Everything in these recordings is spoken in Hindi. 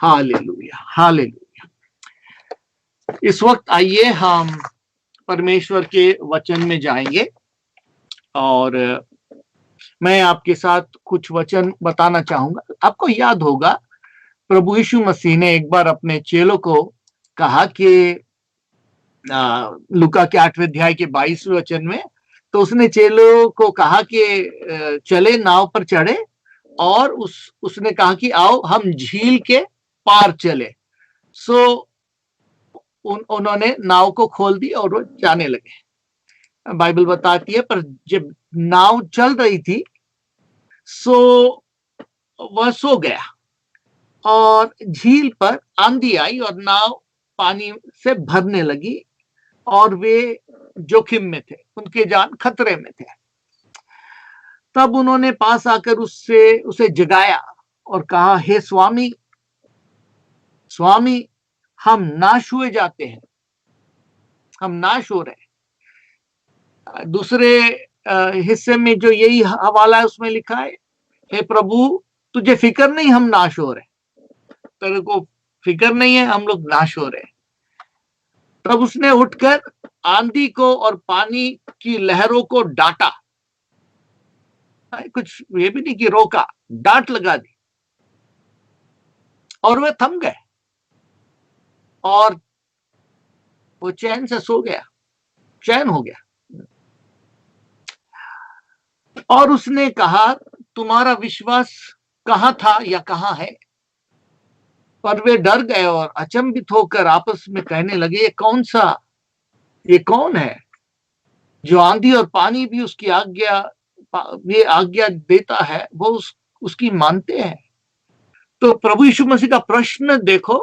Hallelujah, hallelujah. इस वक्त आइए हम परमेश्वर के वचन में जाएंगे और मैं आपके साथ कुछ वचन बताना चाहूंगा। आपको याद होगा प्रभु यीशु मसीह ने एक बार अपने चेलों को कहा कि लूका के 8वें अध्याय के 22वें वचन में, तो उसने चेलों को कहा कि चले, नाव पर चढ़े, और उसने कहा कि आओ हम झील के पार चले। सो उन्होंने नाव को खोल दी और वो जाने लगे। बाइबल बताती है, पर जब नाव चल रही थी सो वह सो गया और झील पर आंधी आई और नाव पानी से भरने लगी और वे जोखिम में थे, उनके जान खतरे में थे। तब उन्होंने पास आकर उसे जगाया और कहा, हे स्वामी, स्वामी, हम नाश हुए जाते हैं, हम नाश हो रहे। दूसरे हिस्से में जो यही हवाला है उसमें लिखा है, हे प्रभु, तुझे फिक्र नहीं हम नाश हो रहे, तेरे को फिक्र नहीं है, हम लोग नाश हो रहे। तब उसने उठकर आंधी को और पानी की लहरों को डांटा, कुछ ये भी नहीं कि रोका, डांट लगा दी, और वे थम गए और वो चैन से सो गया, चैन हो गया। और उसने कहा, तुम्हारा विश्वास कहाँ था या कहाँ है? पर वे डर गए और अचंभित होकर आपस में कहने लगे, ये कौन है जो आंधी और पानी भी उसकी आज्ञा देता है, वो उसकी मानते हैं। तो प्रभु यीशु मसीह का प्रश्न देखो,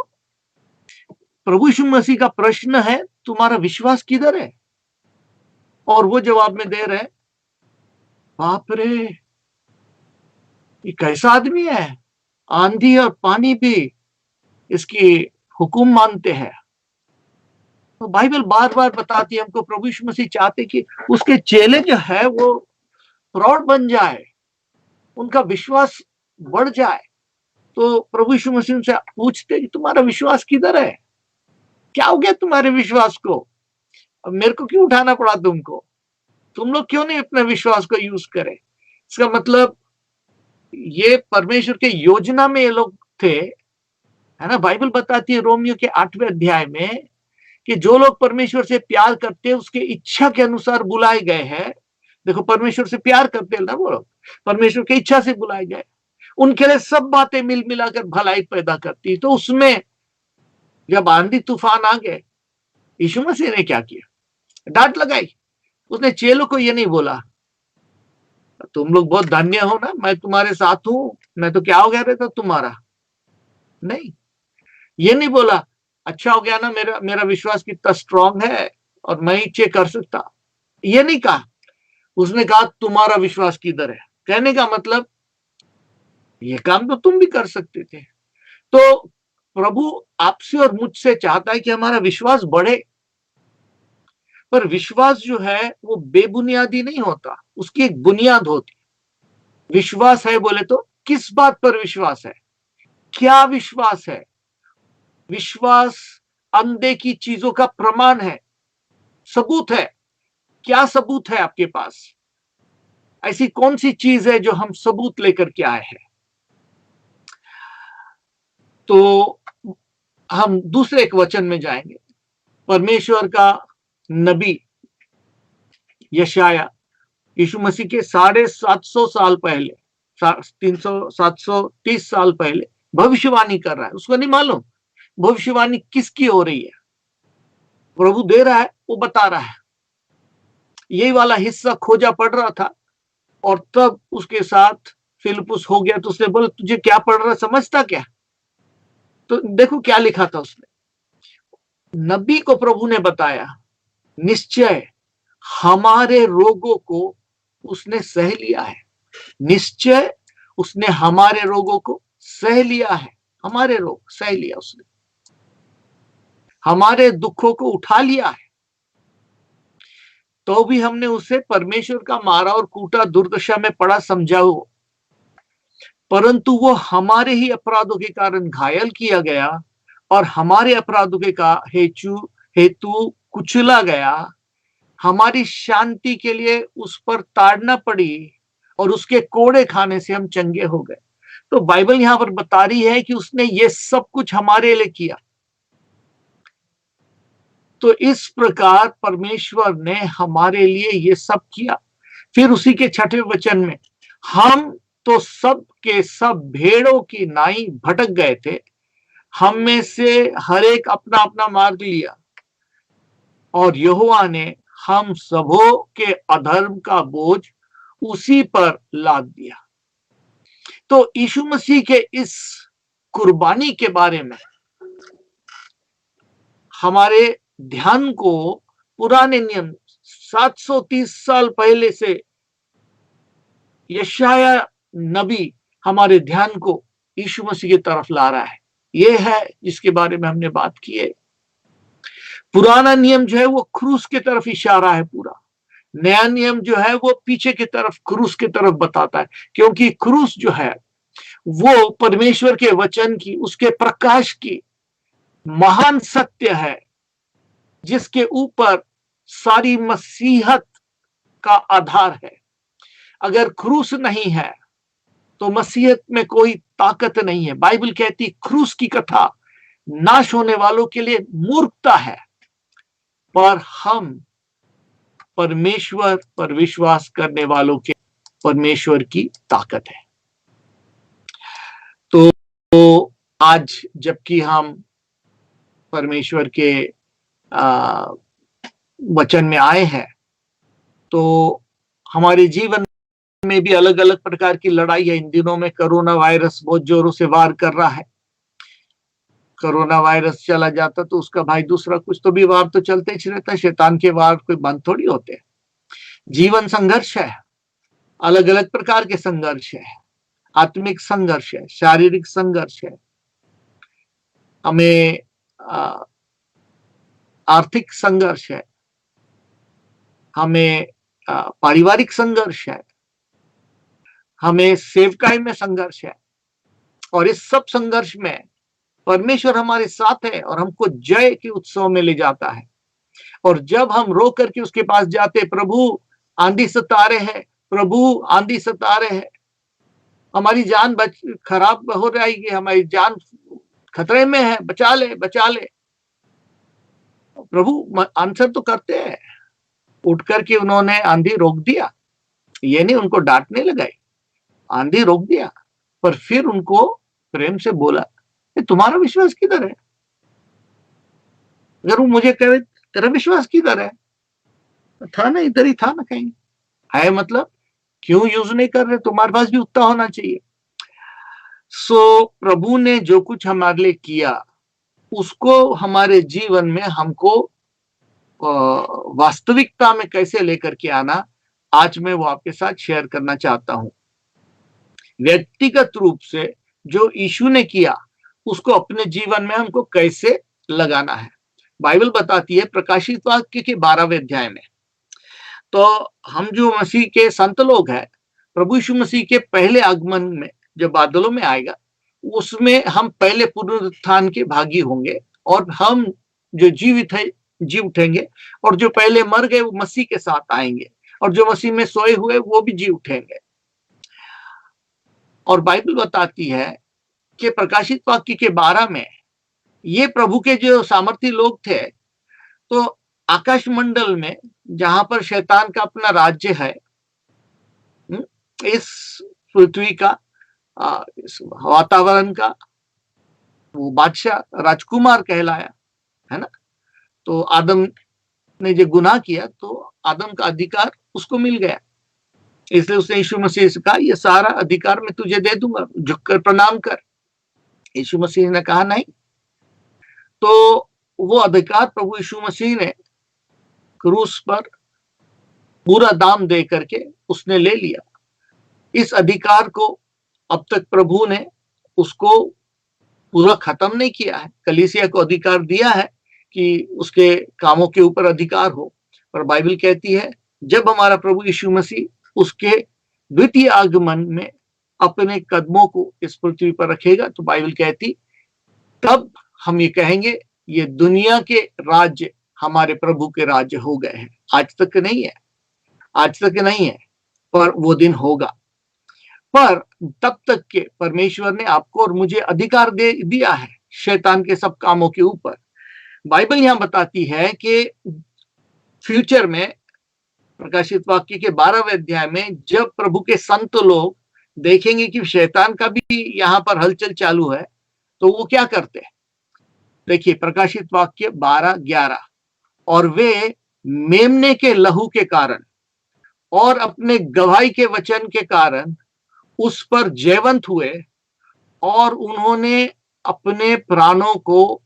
प्रभु यीशु मसीह का प्रश्न है, तुम्हारा विश्वास किधर है? और वो जवाब में दे रहे, बाप रे, ये कैसा आदमी है, आंधी और पानी भी इसकी हुक्म मानते हैं। तो बाइबल बार बार बताती है हमको, प्रभु यीशु मसीह चाहते कि उसके चेले जो है वो प्रौढ़ बन जाए, उनका विश्वास बढ़ जाए। तो प्रभु यीशु मसीह उनसे पूछते कि तुम्हारा विश्वास किधर है, क्या हो गया तुम्हारे विश्वास को? अब मेरे को क्यों उठाना पड़ा तुमको? तुम लोग क्यों नहीं अपने विश्वास को यूज करे? इसका मतलब ये परमेश्वर के योजना में ये लोग थे, है ना। बाइबल बताती है रोमियो के 8वें अध्याय में कि जो लोग परमेश्वर से प्यार करते हैं उसके इच्छा के अनुसार बुलाए गए हैं। देखो, परमेश्वर से प्यार करते हैं ना वो लोग, परमेश्वर की इच्छा से बुलाए गए, उनके लिए सब बातें मिल मिलाकर भलाई पैदा करती। तो उसमें जब आंधी तूफान आ गए, यीशु मसीह ने क्या किया? डांट लगाई। उसने चेलों को ये नहीं बोला, तुम लोग बहुत धन्य हो ना, मैं तुम्हारे साथ हूं, मैं तो क्या हो गया रहता तुम्हारा। नहीं, ये नहीं बोला, अच्छा हो गया ना, मेरा विश्वास कितना स्ट्रांग है और मैं ही चेक कर सकता, ये नहीं कहा। उसने कहा, तुम्हारा विश्वास किधर है? कहने का मतलब ये काम तो तुम भी कर सकते थे। तो प्रभु आपसे और मुझसे चाहता है कि हमारा विश्वास बढ़े, पर विश्वास जो है वो बेबुनियादी नहीं होता, उसकी एक बुनियाद होती। विश्वास है बोले तो किस बात पर विश्वास है, क्या विश्वास है? विश्वास अनदेखी चीजों का प्रमाण है, सबूत है। क्या सबूत है आपके पास? ऐसी कौन सी चीज है जो हम सबूत लेकर के आए हैं? तो हम दूसरे एक वचन में जाएंगे। परमेश्वर का नबी यशाया यीशु मसीह के 750 साल पहले, 730 साल पहले भविष्यवाणी कर रहा है। उसको नहीं मालूम भविष्यवाणी किसकी हो रही है, प्रभु दे रहा है, वो बता रहा है। यही वाला हिस्सा खोजा पड़ रहा था और तब उसके साथ फिलिप्पुस हो गया। तो उसने बोला, तुझे क्या पढ़ रहा, समझता क्या? तो देखो क्या लिखा था उसने। नबी को प्रभु ने बताया, निश्चय हमारे रोगों को उसने सह लिया है, निश्चय उसने हमारे रोगों को सह लिया है। हमारे रोग सह लिया उसने, हमारे दुखों को उठा लिया है। तो भी हमने उसे परमेश्वर का मारा और कूटा दुर्दशा में पड़ा समझा हो। परंतु वो हमारे ही अपराधों के कारण घायल किया गया और हमारे अपराधों के का हेतु कुचला गया, हमारी शांति के लिए उस पर ताड़ना पड़ी और उसके कोड़े खाने से हम चंगे हो गए। तो बाइबल यहां पर बता रही है कि उसने ये सब कुछ हमारे लिए किया। तो इस प्रकार परमेश्वर ने हमारे लिए ये सब किया। फिर उसी के 6वें वचन में, हम तो सब के सब भेड़ों की नाई भटक गए थे, हम में से हर एक अपना अपना मार्ग लिया और यहोवा ने हम सबों के अधर्म का बोझ उसी पर लाद दिया। तो यीशु मसीह के इस कुर्बानी के बारे में हमारे ध्यान को पुराने नियम 730 साल पहले से यशाया नबी हमारे ध्यान को यीशु मसीह की तरफ ला रहा है। यह है जिसके बारे में हमने बात की है। पुराना नियम जो है वो क्रूस की तरफ इशारा है पूरा, नया नियम जो है वो पीछे की तरफ क्रूस की तरफ बताता है, क्योंकि क्रूस जो है वो परमेश्वर के वचन की, उसके प्रकाश की महान सत्य है, जिसके ऊपर सारी मसीहत का आधार है। अगर क्रूस नहीं है तो मसीहत में कोई ताकत नहीं है। बाइबल कहती क्रूस की कथा नाश होने वालों के लिए मूर्खता है, पर हम परमेश्वर पर विश्वास करने वालों के परमेश्वर की ताकत है। तो आज जबकि हम परमेश्वर के वचन में आए हैं, तो हमारे जीवन में भी अलग अलग प्रकार की लड़ाई है। इन दिनों में कोरोना वायरस बहुत जोरों से वार कर रहा है। कोरोना वायरस चला जाता तो उसका भाई दूसरा कुछ तो भी वार तो चलते ही रहता है। शैतान के वार कोई बंद थोड़ी होते हैं। जीवन संघर्ष है, अलग अलग प्रकार के संघर्ष है, आत्मिक संघर्ष है, शारीरिक संघर्ष है, हमें आर्थिक संघर्ष है, हमें पारिवारिक संघर्ष है, हमें सेवकाई में संघर्ष है। और इस सब संघर्ष में परमेश्वर हमारे साथ है और हमको जय के उत्सव में ले जाता है। और जब हम रो करके उसके पास जाते, प्रभु आंधी सता रहे हैं, प्रभु आंधी सता रहे हैं, हमारी जान खराब हो जाएगी, हमारी जान खतरे में है, बचा ले बचा ले। प्रभु आंसर तो करते हैं। उठ करके उन्होंने आंधी रोक दिया, ये नहीं उनको डांटने लगाई, आंधी रोक दिया, पर फिर उनको प्रेम से बोला, तुम्हारा विश्वास किधर है? अगर वो मुझे कहे तेरा विश्वास किधर है, था ना, इधर ही था ना, कहीं है, मतलब क्यों यूज नहीं कर रहे? तुम्हारे पास भी उतना होना चाहिए। सो प्रभु ने जो कुछ हमारे लिए किया उसको हमारे जीवन में हमको वास्तविकता में कैसे लेकर के आना, आज मैं वो आपके साथ शेयर करना चाहता हूं। व्यक्तिगत रूप से जो यीशु ने किया उसको अपने जीवन में हमको कैसे लगाना है। बाइबल बताती है प्रकाशित वाक्य के 12वें अध्याय में, तो हम जो मसीह के संत लोग हैं, प्रभु यीशु मसीह के पहले आगमन में जब बादलों में आएगा, उसमें हम पहले पुनरुत्थान के भागी होंगे और हम जो जीवित है जी उठेंगे, और जो पहले मर गए वो मसीह के साथ आएंगे, और जो मसीह में सोए हुए वो भी जी उठेंगे। और बाइबल बताती है कि प्रकाशित वाक्य के 12 में ये प्रभु के जो सामर्थी लोग थे, तो आकाश मंडल में जहां पर शैतान का अपना राज्य है, इस पृथ्वी का, इस वातावरण का वो बादशाह राजकुमार कहलाया, है ना। तो आदम ने जो गुनाह किया तो आदम का अधिकार उसको मिल गया, इसलिए उसने यीशु मसीह से कहा ये सारा अधिकार मैं तुझे दे दूंगा, झुककर प्रणाम कर। यीशु मसीह ने कहा नहीं, तो वो अधिकार प्रभु यीशु मसीह ने क्रूस पर पूरा दाम दे करके उसने ले लिया। इस अधिकार को अब तक प्रभु ने उसको पूरा खत्म नहीं किया है। कलीसिया को अधिकार दिया है कि उसके कामों के ऊपर अधिकार हो, पर बाइबल कहती है जब हमारा प्रभु यीशु मसीह उसके द्वितीय आगमन में अपने कदमों को इस पृथ्वी पर रखेगा, तो बाइबल कहती तब हम ये कहेंगे ये दुनिया के राज्य हमारे प्रभु के राज्य हो गए हैं। आज तक नहीं है, आज तक नहीं है, पर वो दिन होगा। पर तब तक के परमेश्वर ने आपको और मुझे अधिकार दे दिया है शैतान के सब कामों के ऊपर। बाइबल यहां बताती है कि फ्यूचर में प्रकाशित वाक्य के 12वें अध्याय में जब प्रभु के संत लोग देखेंगे कि शैतान का भी यहां पर हलचल चालू है, तो वो क्या करते हैं? देखिए प्रकाशित वाक्य 12:11, और वे मेमने के लहू के कारण और अपने गवाही के वचन के कारण उस पर जयवंत हुए, और उन्होंने अपने प्राणों को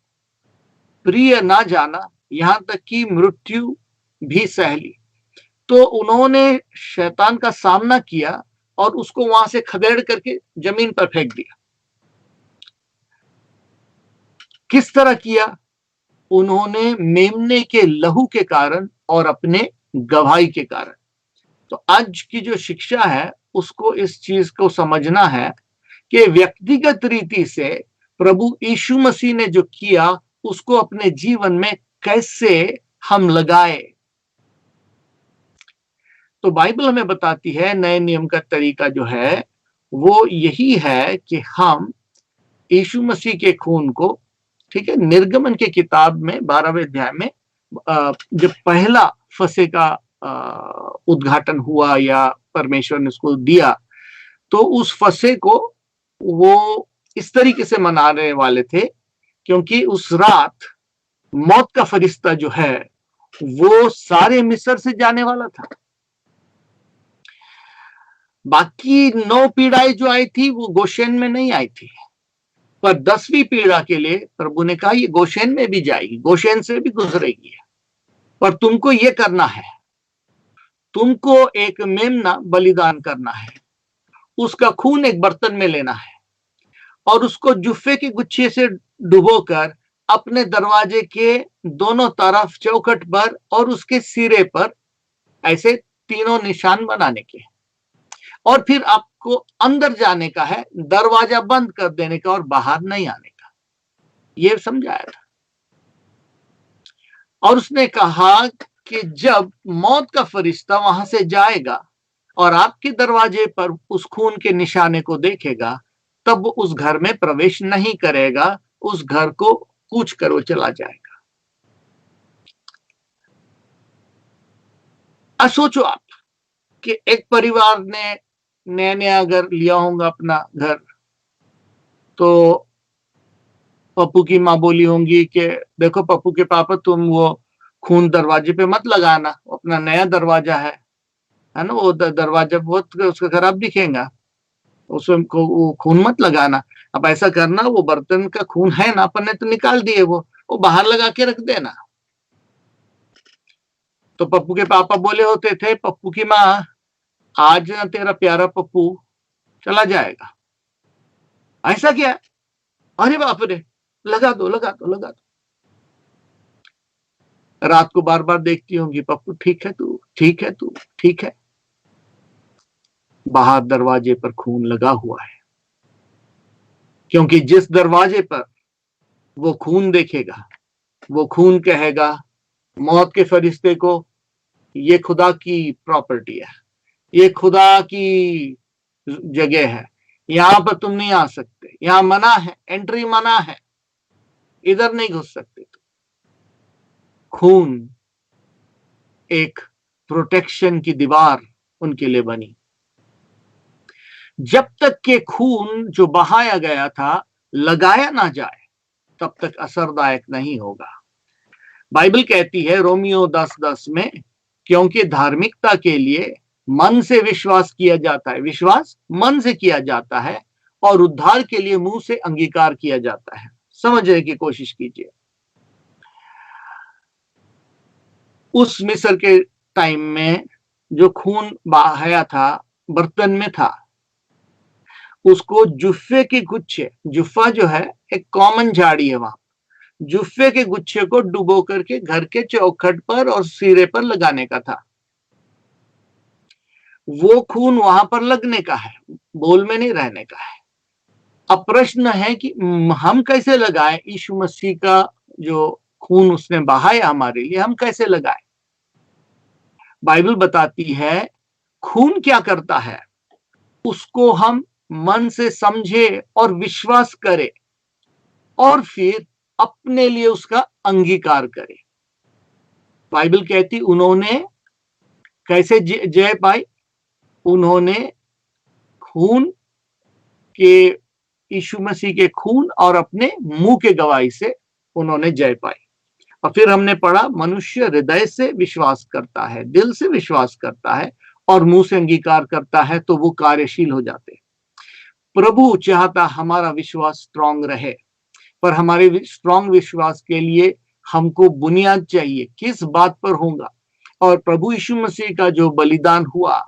प्रिय ना जाना, यहां तक कि मृत्यु भी सह ली। तो उन्होंने शैतान का सामना किया और उसको वहां से खदेड़ करके जमीन पर फेंक दिया। किस तरह किया? उन्होंने मेमने के लहू के कारण और अपने गवाही के कारण। तो आज की जो शिक्षा है उसको इस चीज को समझना है कि व्यक्तिगत रीति से प्रभु यीशु मसीह ने जो किया उसको अपने जीवन में कैसे हम लगाए। तो बाइबल हमें बताती है नए नियम का तरीका जो है वो यही है कि हम यीशु मसीह के खून को, ठीक है, निर्गमन के किताब में 12वें अध्याय में जब पहला फसह का उद्घाटन हुआ या परमेश्वर ने उसको दिया, तो उस फसह को वो इस तरीके से मनाने वाले थे क्योंकि उस रात मौत का फरिश्ता जो है वो सारे मिस्र से जाने वाला था। बाकी 9 पीड़ाएं जो आई थी वो गोशेन में नहीं आई थी, पर 10वीं पीड़ा के लिए प्रभु ने कहा ये गोशेन में भी जाएगी, गोशेन से भी गुजरेगी, पर तुमको ये करना है, तुमको एक मेमना बलिदान करना है, उसका खून एक बर्तन में लेना है और उसको जुफ्फे के गुच्छे से डुबोकर अपने दरवाजे के दोनों तरफ चौखट पर और उसके सिरे पर ऐसे 3 निशान बनाने के, और फिर आपको अंदर जाने का है, दरवाजा बंद कर देने का और बाहर नहीं आने का। ये समझाया था। और उसने कहा कि जब मौत का फरिश्ता वहां से जाएगा और आपके दरवाजे पर उस खून के निशाने को देखेगा, तब वो उस घर में प्रवेश नहीं करेगा, उस घर को कूच कर वो चला जाएगा। अब सोचो आप कि एक परिवार ने नया अगर लिया होगा अपना घर, तो पप्पू की माँ बोली होंगी कि देखो पप्पू के पापा तुम वो खून दरवाजे पे मत लगाना, अपना नया दरवाजा है ना, वो दरवाजा बहुत उसका खराब दिखेगा, उसमें वो खून मत लगाना। अब ऐसा करना, वो बर्तन का खून है ना, अपन ने तो निकाल दिए, वो बाहर लगा के रख देना। तो पप्पू के पापा बोले होते थे पप्पू की माँ आज ना तेरा प्यारा पप्पू चला जाएगा। ऐसा क्या? अरे बाप रे, लगा दो लगा दो लगा दो। रात को बार बार देखती होंगी पप्पू ठीक है तू, ठीक है तू, ठीक है। बाहर दरवाजे पर खून लगा हुआ है, क्योंकि जिस दरवाजे पर वो खून देखेगा वो खून कहेगा मौत के फरिश्ते को ये खुदा की प्रॉपर्टी है, ये खुदा की जगह है, यहां पर तुम नहीं आ सकते, यहां मना है, एंट्री मना है, इधर नहीं घुस सकते। तो खून एक प्रोटेक्शन की दीवार उनके लिए बनी। जब तक के खून जो बहाया गया था लगाया ना जाए तब तक असरदायक नहीं होगा। बाइबल कहती है रोमियो 10:10 में, क्योंकि धार्मिकता के लिए मन से विश्वास किया जाता है, विश्वास मन से किया जाता है, और उद्धार के लिए मुंह से अंगीकार किया जाता है। समझने की कोशिश कीजिए। उस मिस्र के टाइम में जो खून बहाया था बर्तन में था, उसको जुफ्फे के गुच्छे, जुफ्फा जो है एक कॉमन झाड़ी है, वहां जुफ्फे के गुच्छे को डुबो करके घर के चौखट पर और सिरे पर लगाने का था। वो खून वहां पर लगने का है, बोल में नहीं रहने का है। अब प्रश्न है कि हम कैसे लगाएं यीशु मसीह का जो खून उसने बहाया हमारे लिए, हम कैसे लगाएं? बाइबल बताती है खून क्या करता है, उसको हम मन से समझे और विश्वास करें और फिर अपने लिए उसका अंगीकार करें। बाइबल कहती उन्होंने कैसे जय पाई? उन्होंने खून के, यीशु मसीह के खून और अपने मुंह के गवाही से उन्होंने जय पाई। और फिर हमने पढ़ा मनुष्य हृदय से विश्वास करता है, दिल से विश्वास करता है और मुंह से अंगीकार करता है तो वो कार्यशील हो जाते। प्रभु चाहता हमारा विश्वास स्ट्रांग रहे, पर हमारे स्ट्रांग विश्वास के लिए हमको बुनियाद चाहिए। किस बात पर होगा? और प्रभु यीशु मसीह का जो बलिदान हुआ,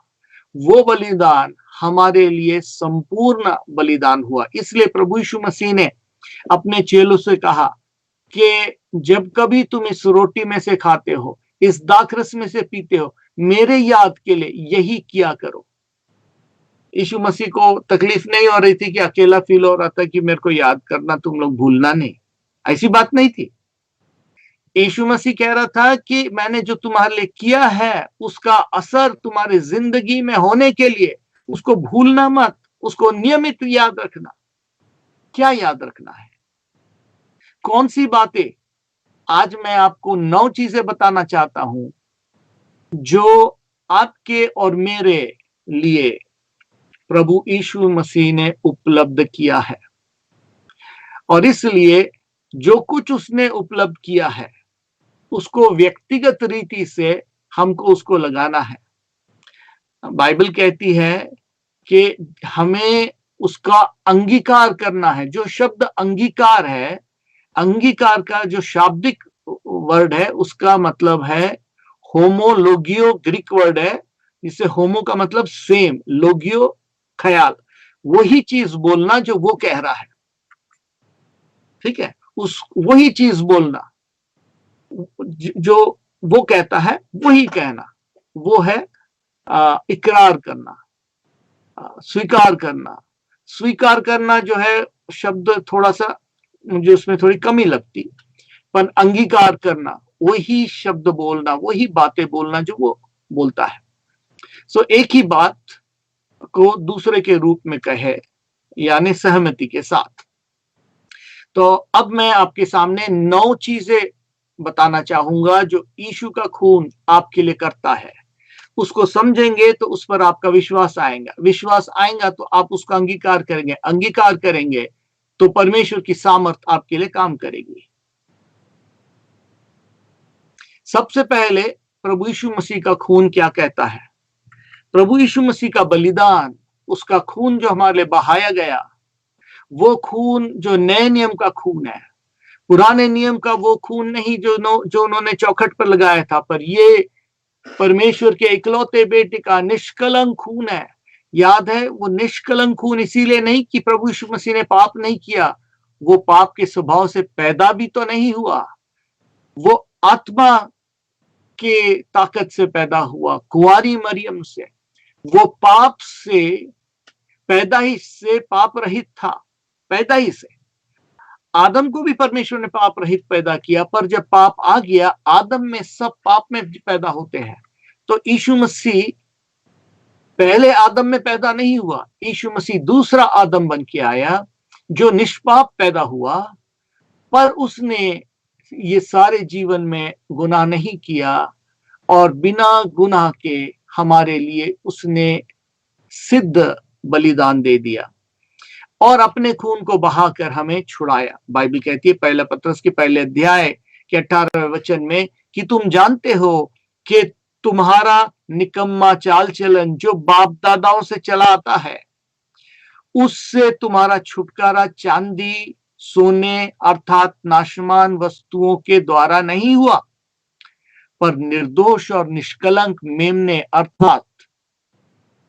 वो बलिदान हमारे लिए संपूर्ण बलिदान हुआ। इसलिए प्रभु यीशु मसीह ने अपने चेलों से कहा कि जब कभी तुम इस रोटी में से खाते हो, इस दाखरस में से पीते हो, मेरे याद के लिए यही किया करो। यीशु मसीह को तकलीफ नहीं हो रही थी कि अकेला फील हो रहा था कि मेरे को याद करना, तुम लोग भूलना नहीं, ऐसी बात नहीं थी। यीशु मसीह कह रहा था कि मैंने जो तुम्हारे लिए किया है उसका असर तुम्हारी जिंदगी में होने के लिए उसको भूलना मत, उसको नियमित याद रखना। क्या याद रखना है? कौन सी बातें? आज मैं आपको 9 चीजें बताना चाहता हूं जो आपके और मेरे लिए प्रभु यीशु मसीह ने उपलब्ध किया है। और इसलिए जो कुछ उसने उपलब्ध किया है उसको व्यक्तिगत रीति से हमको उसको लगाना है। बाइबल कहती है कि हमें उसका अंगीकार करना है। जो शब्द अंगीकार है, अंगीकार का जो शाब्दिक वर्ड है उसका मतलब है होमोलोगियो, ग्रीक वर्ड है, जिससे होमो का मतलब सेम, लोगियो ख्याल, वही चीज बोलना जो वो कह रहा है। ठीक है, उस वही चीज बोलना जो वो कहता है वही कहना, वो है इकरार करना, स्वीकार करना। स्वीकार करना जो है शब्द थोड़ा सा मुझे उसमें थोड़ी कमी लगती, पर अंगीकार करना वही शब्द बोलना, वही बातें बोलना जो वो बोलता है। सो एक ही बात को दूसरे के रूप में कहे, यानी सहमति के साथ। तो अब मैं आपके सामने 9 चीजें बताना चाहूंगा जो यीशु का खून आपके लिए करता है। उसको समझेंगे तो उस पर आपका विश्वास आएगा, विश्वास आएगा तो आप उसका अंगीकार करेंगे, अंगीकार करेंगे तो परमेश्वर की सामर्थ आपके लिए काम करेगी। सबसे पहले प्रभु यीशु मसीह का खून क्या कहता है? प्रभु यीशु मसीह का बलिदान, उसका खून जो हमारे लिए बहाया गया, वो खून जो नए नियम का खून है, पुराने नियम का वो खून नहीं जो उन्होंने चौखट पर लगाया था, पर ये परमेश्वर के इकलौते बेटे का निष्कलंक खून है। याद है, वो निष्कलंक खून इसीलिए नहीं कि प्रभु यीशु मसीह ने पाप नहीं किया, वो पाप के स्वभाव से पैदा भी तो नहीं हुआ, वो आत्मा के ताकत से पैदा हुआ, कुंवारी मरियम से। वो पाप से पैदा ही से पाप रहित था, पैदा ही से। आदम को भी परमेश्वर ने पाप रहित पैदा किया, पर जब पाप आ गया, आदम में सब पाप में पैदा होते हैं। तो यीशु मसीह पहले आदम में पैदा नहीं हुआ, यीशु मसीह दूसरा आदम बन के आया जो निष्पाप पैदा हुआ, पर उसने ये सारे जीवन में गुनाह नहीं किया और बिना गुनाह के हमारे लिए उसने सिद्ध बलिदान दे दिया और अपने खून को बहाकर हमें छुड़ाया। बाइबल कहती है पहला पत्रस के पहले अध्याय के 18वें वचन में कि तुम जानते हो कि तुम्हारा निकम्मा चाल चलन जो बाप दादाओं से चला आता है, उससे तुम्हारा छुटकारा चांदी सोने अर्थात नाशमान वस्तुओं के द्वारा नहीं हुआ, पर निर्दोष और निष्कलंक मेमने अर्थात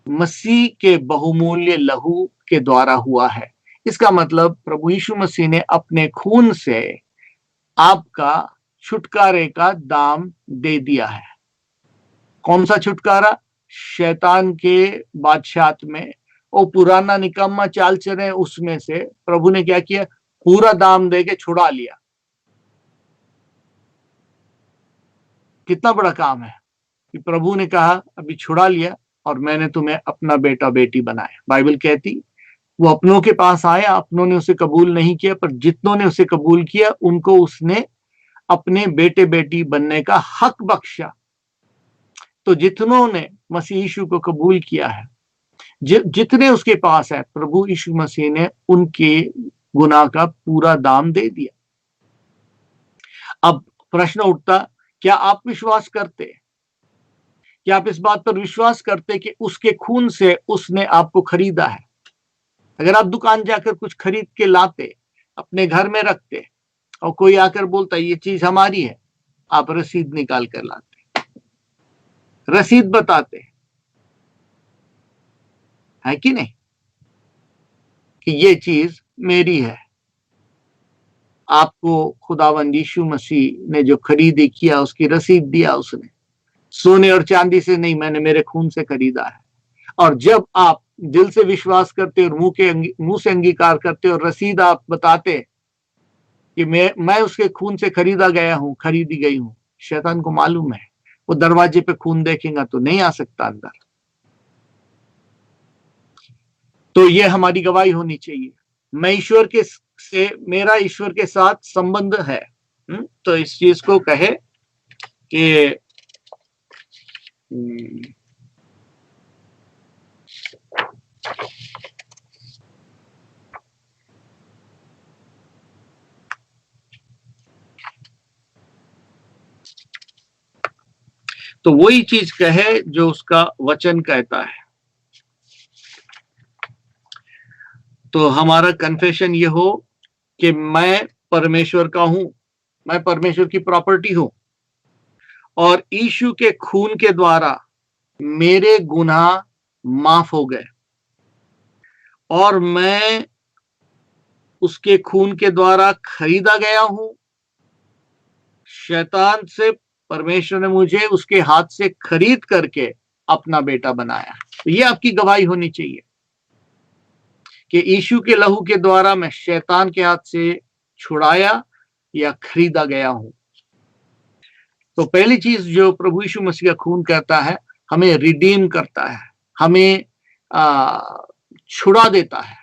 मसीह के बहुमूल्य लहू के द्वारा हुआ है। इसका मतलब प्रभु यीशु मसीह ने अपने खून से आपका छुटकारे का दाम दे दिया है। कौन सा छुटकारा? शैतान के बादशाहत में, वो पुराना निकम्मा चाल चले उसमें से प्रभु ने क्या किया, पूरा दाम दे के छुड़ा लिया। कितना बड़ा काम है कि प्रभु ने कहा अभी छुड़ा लिया और मैंने तुम्हें अपना बेटा बेटी बनाया। बाइबल कहती वो अपनों के पास आया, अपनों ने उसे कबूल नहीं किया, पर जितनों ने उसे कबूल किया उनको उसने अपने बेटे बेटी बनने का हक बख्शा। तो जितनों ने मसीह यीशु को कबूल किया है, जितने उसके पास है, प्रभु यीशु मसीह ने उनके गुनाह का पूरा दाम दे दिया। अब प्रश्न उठता, क्या आप विश्वास करते, क्या आप इस बात पर विश्वास करते कि उसके खून से उसने आपको खरीदा है? अगर आप दुकान जाकर कुछ खरीद के लाते, अपने घर में रखते और कोई आकर बोलता ये चीज हमारी है, आप रसीद निकाल कर लाते, रसीद बताते, है कि नहीं, कि ये चीज मेरी है। आपको खुदावंद यीशु मसीह ने जो खरीदी किया उसकी रसीद दिया उसने, सोने और चांदी से नहीं, मैंने मेरे खून से खरीदा है। और जब आप दिल से विश्वास करते और मुंह से अंगीकार करते और रसीद आप बताते कि मैं उसके खून से खरीदा गया हूं, खरीदी गई हूं, शैतान को मालूम है वो दरवाजे पे खून देखेगा तो नहीं आ सकता अंदर। तो ये हमारी गवाही होनी चाहिए, मैं ईश्वर के से, मेरा ईश्वर के साथ संबंध है। तो इस चीज को कहे कि तो वही चीज कहे जो उसका वचन कहता है। तो हमारा कन्फेशन ये हो कि मैं परमेश्वर का हूं, मैं परमेश्वर की प्रॉपर्टी हूं और यीशु के खून के द्वारा मेरे गुनाह माफ हो गए और मैं उसके खून के द्वारा खरीदा गया हूं। शैतान से परमेश्वर ने मुझे उसके हाथ से खरीद करके अपना बेटा बनाया। तो ये आपकी गवाही होनी चाहिए कि यीशु के लहू के द्वारा मैं शैतान के हाथ से छुड़ाया या खरीदा गया हूं। तो पहली चीज जो प्रभु यीशु मसीह का खून कहता है, हमें रिडीम करता है, हमें छुड़ा देता है।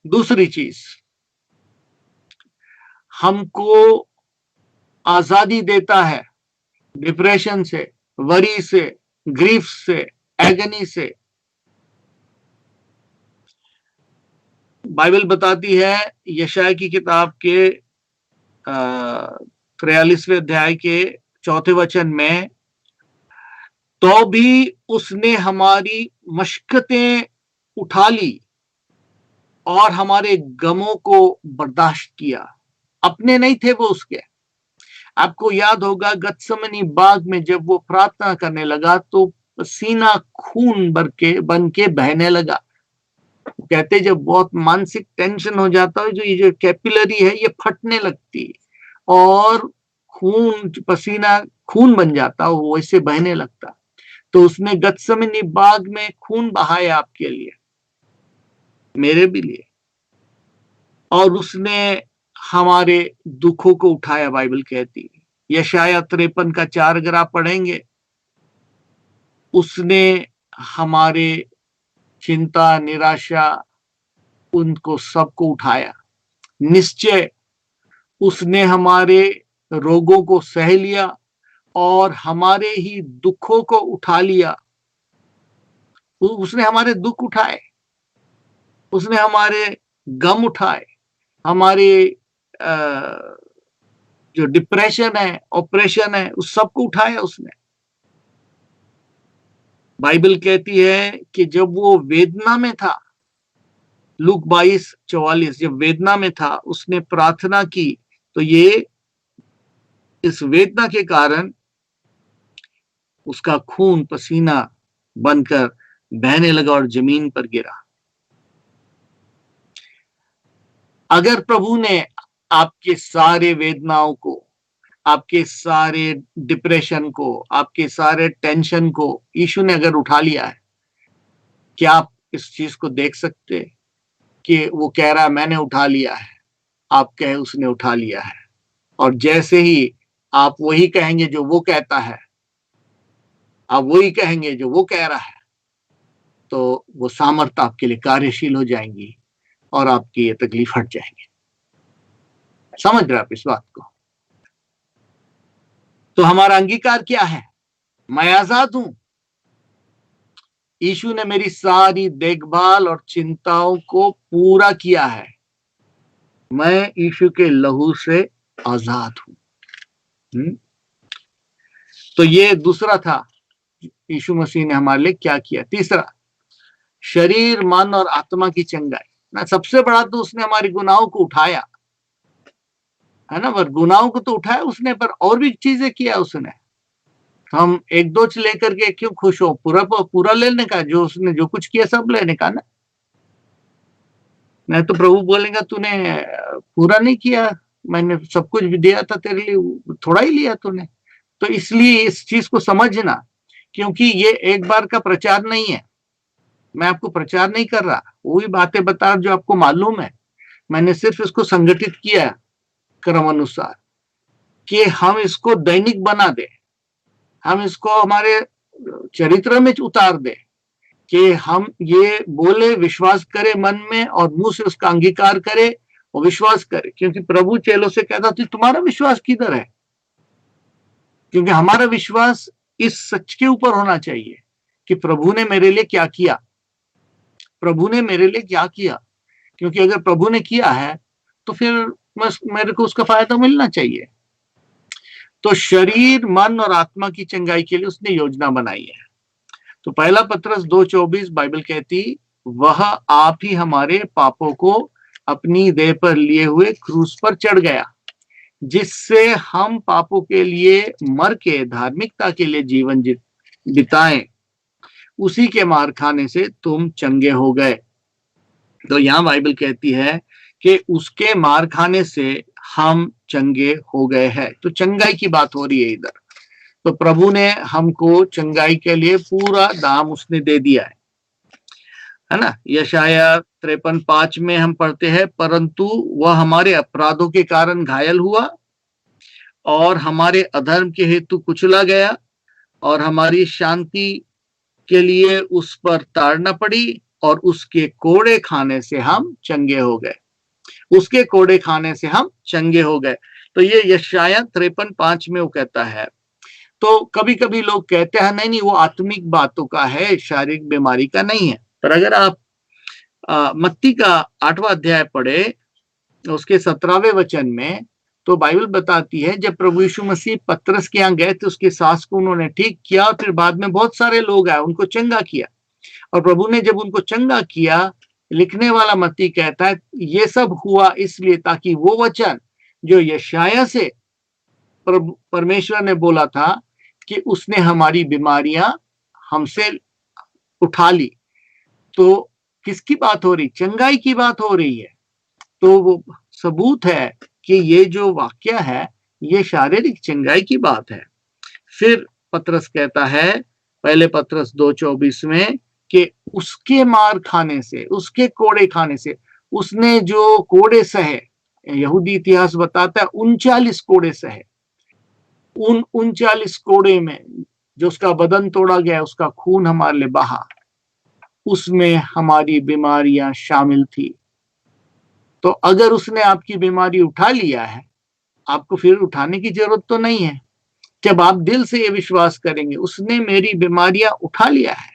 दूसरी चीज, हमको आजादी देता है डिप्रेशन से, वरी से, ग्रीफ से, एगनी से। बाइबल बताती है यशाया की किताब के 43वें अध्याय के 4 वचन में, तो भी उसने हमारी मशक्कतें उठा ली और हमारे गमों को बर्दाश्त किया। अपने नहीं थे वो उसके। आपको याद होगा गत्समनी बाग में जब वो प्रार्थना करने लगा तो पसीना खून बन के बहने लगा। कहते जब बहुत मानसिक टेंशन हो जाता है, जो ये जो कैपिलरी है ये फटने लगती है और खून, पसीना खून बन जाता, वो वैसे बहने लगता। तो उसने गत्समनी बाग में खून बहाया आपके लिए, मेरे भी लिए, और उसने हमारे दुखों को उठाया। बाइबल कहती है यशाया 53 का 4 अगर आप पढ़ेंगे, उसने हमारे चिंता, निराशा, उनको सबको उठाया। निश्चय उसने हमारे रोगों को सह लिया और हमारे ही दुखों को उठा लिया। उसने हमारे दुख उठाए, उसने हमारे गम उठाए, हमारे जो डिप्रेशन है, ऑपरेशन है, उस सबको उठाया उसने। बाइबल कहती है कि जब वो वेदना में था, लूक 22:44, जब वेदना में था उसने प्रार्थना की, तो ये इस वेदना के कारण उसका खून पसीना बनकर बहने लगा और जमीन पर गिरा। अगर प्रभु ने आपके सारे वेदनाओं को, आपके सारे डिप्रेशन को, आपके सारे टेंशन को यीशु ने अगर उठा लिया है, क्या आप इस चीज को देख सकते कि वो कह रहा है मैंने उठा लिया है, आप कहे उसने उठा लिया है। और जैसे ही आप वही कहेंगे जो वो कहता है, आप वही कहेंगे जो वो कह रहा है, तो वो सामर्थ्य आपके लिए कार्यशील हो जाएंगी और आपकी ये तकलीफ हट जाएंगी। समझ रहे आप इस बात को? तो हमारा अंगीकार क्या है? मैं आजाद हूं। यीशु ने मेरी सारी देखभाल और चिंताओं को पूरा किया है। मैं यीशु के लहू से आजाद हूं। तो ये दूसरा था, यीशु मसीह ने हमारे लिए क्या किया। तीसरा, शरीर, मन और आत्मा की चंगाई ना। सबसे बड़ा तो उसने हमारे गुनाहों को उठाया है ना, पर गुनाहों को तो उठाया उसने, पर और भी चीजें किया उसने। हम एक दो लेकर के क्यों खुश हो? पूरा पूरा लेने का, जो उसने जो कुछ किया सब लेने का ना। नहीं तो प्रभु बोलेगा तूने पूरा नहीं किया, मैंने सब कुछ भी दिया था तेरे लिए, थोड़ा ही लिया तूने। तो इसलिए इस चीज को समझना, क्योंकि ये एक बार का प्रचार नहीं है। मैं आपको प्रचार नहीं कर रहा, वही बातें बता रहा जो आपको मालूम है। मैंने सिर्फ इसको संगठित किया क्रम अनुसार कि हम इसको दैनिक बना दे, हम इसको हमारे चरित्र में उतार दे, कि हम ये बोले, विश्वास करे मन में और मुंह से उसका अंगीकार करे और विश्वास करे। क्योंकि प्रभु चेलों से कहता था तुम्हारा विश्वास किधर है? क्योंकि हमारा विश्वास इस सच के ऊपर होना चाहिए कि प्रभु ने मेरे लिए क्या किया, प्रभु ने मेरे लिए क्या किया। क्योंकि अगर प्रभु ने किया है तो फिर मेरे को उसका फायदा मिलना चाहिए। तो शरीर, मन और आत्मा की चंगाई के लिए उसने योजना बनाई है। तो पहला पत्रस 2:24 बाइबल कहती, वह आप ही हमारे पापों को अपनी देह पर लिए हुए क्रूस पर चढ़ गया, जिससे हम पापों के लिए मर के धार्मिकता के लिए जीवन बिताएं। उसी के मार खाने से तुम चंगे हो गए। तो यहाँ बाइबल कहती है कि उसके मार खाने से हम चंगे हो गए हैं। तो चंगाई की बात हो रही है इधर। तो प्रभु ने हमको चंगाई के लिए पूरा दाम उसने दे दिया है ना। यशाया 53:5 में हम पढ़ते हैं, परंतु वह हमारे अपराधों के कारण घायल हुआ और हमारे अधर्म के हेतु कुचला गया, और हमारी शांति के लिए उस पर ताड़ना पड़ी, और उसके कोड़े खाने से हम चंगे हो गए। उसके कोड़े खाने से हम चंगे हो गए। तो ये यशाया 53:5 में वो कहता है। तो कभी कभी लोग कहते हैं नहीं नहीं वो आत्मिक बातों का है, शारीरिक बीमारी का नहीं है। पर अगर आप मत्ती का 8वां अध्याय पढ़े, उसके 17वें वचन में, तो बाइबल बताती है जब प्रभु यीशु मसीह पतरस के यहाँ गए थे, उसके सास को उन्होंने ठीक किया, और फिर बाद में बहुत सारे लोग आए, उनको चंगा किया। और प्रभु ने जब उनको चंगा किया, लिखने वाला मत्ती कहता है ये सब हुआ इसलिए ताकि वो वचन जो यशाया से परमेश्वर ने बोला था कि उसने हमारी बीमारियां हमसे उठा ली। तो किसकी बात हो रही? चंगाई की बात हो रही है। तो वो सबूत है कि ये जो वाक्य है ये शारीरिक चंगाई की बात है। फिर पतरस कहता है पहले पतरस 2:24 में कि उसके मार खाने से, उसके कोड़े खाने से, उसने जो कोड़े सहे, यहूदी इतिहास बताता है 39 कोड़े सहे। उन 39 कोड़े में जो उसका बदन तोड़ा गया, उसका खून हमारे लिए बहा, उसमें हमारी बीमारियां शामिल थी। तो अगर उसने आपकी बीमारी उठा लिया है, आपको फिर उठाने की जरूरत तो नहीं है। जब आप दिल से ये विश्वास करेंगे उसने मेरी बीमारियां उठा लिया है,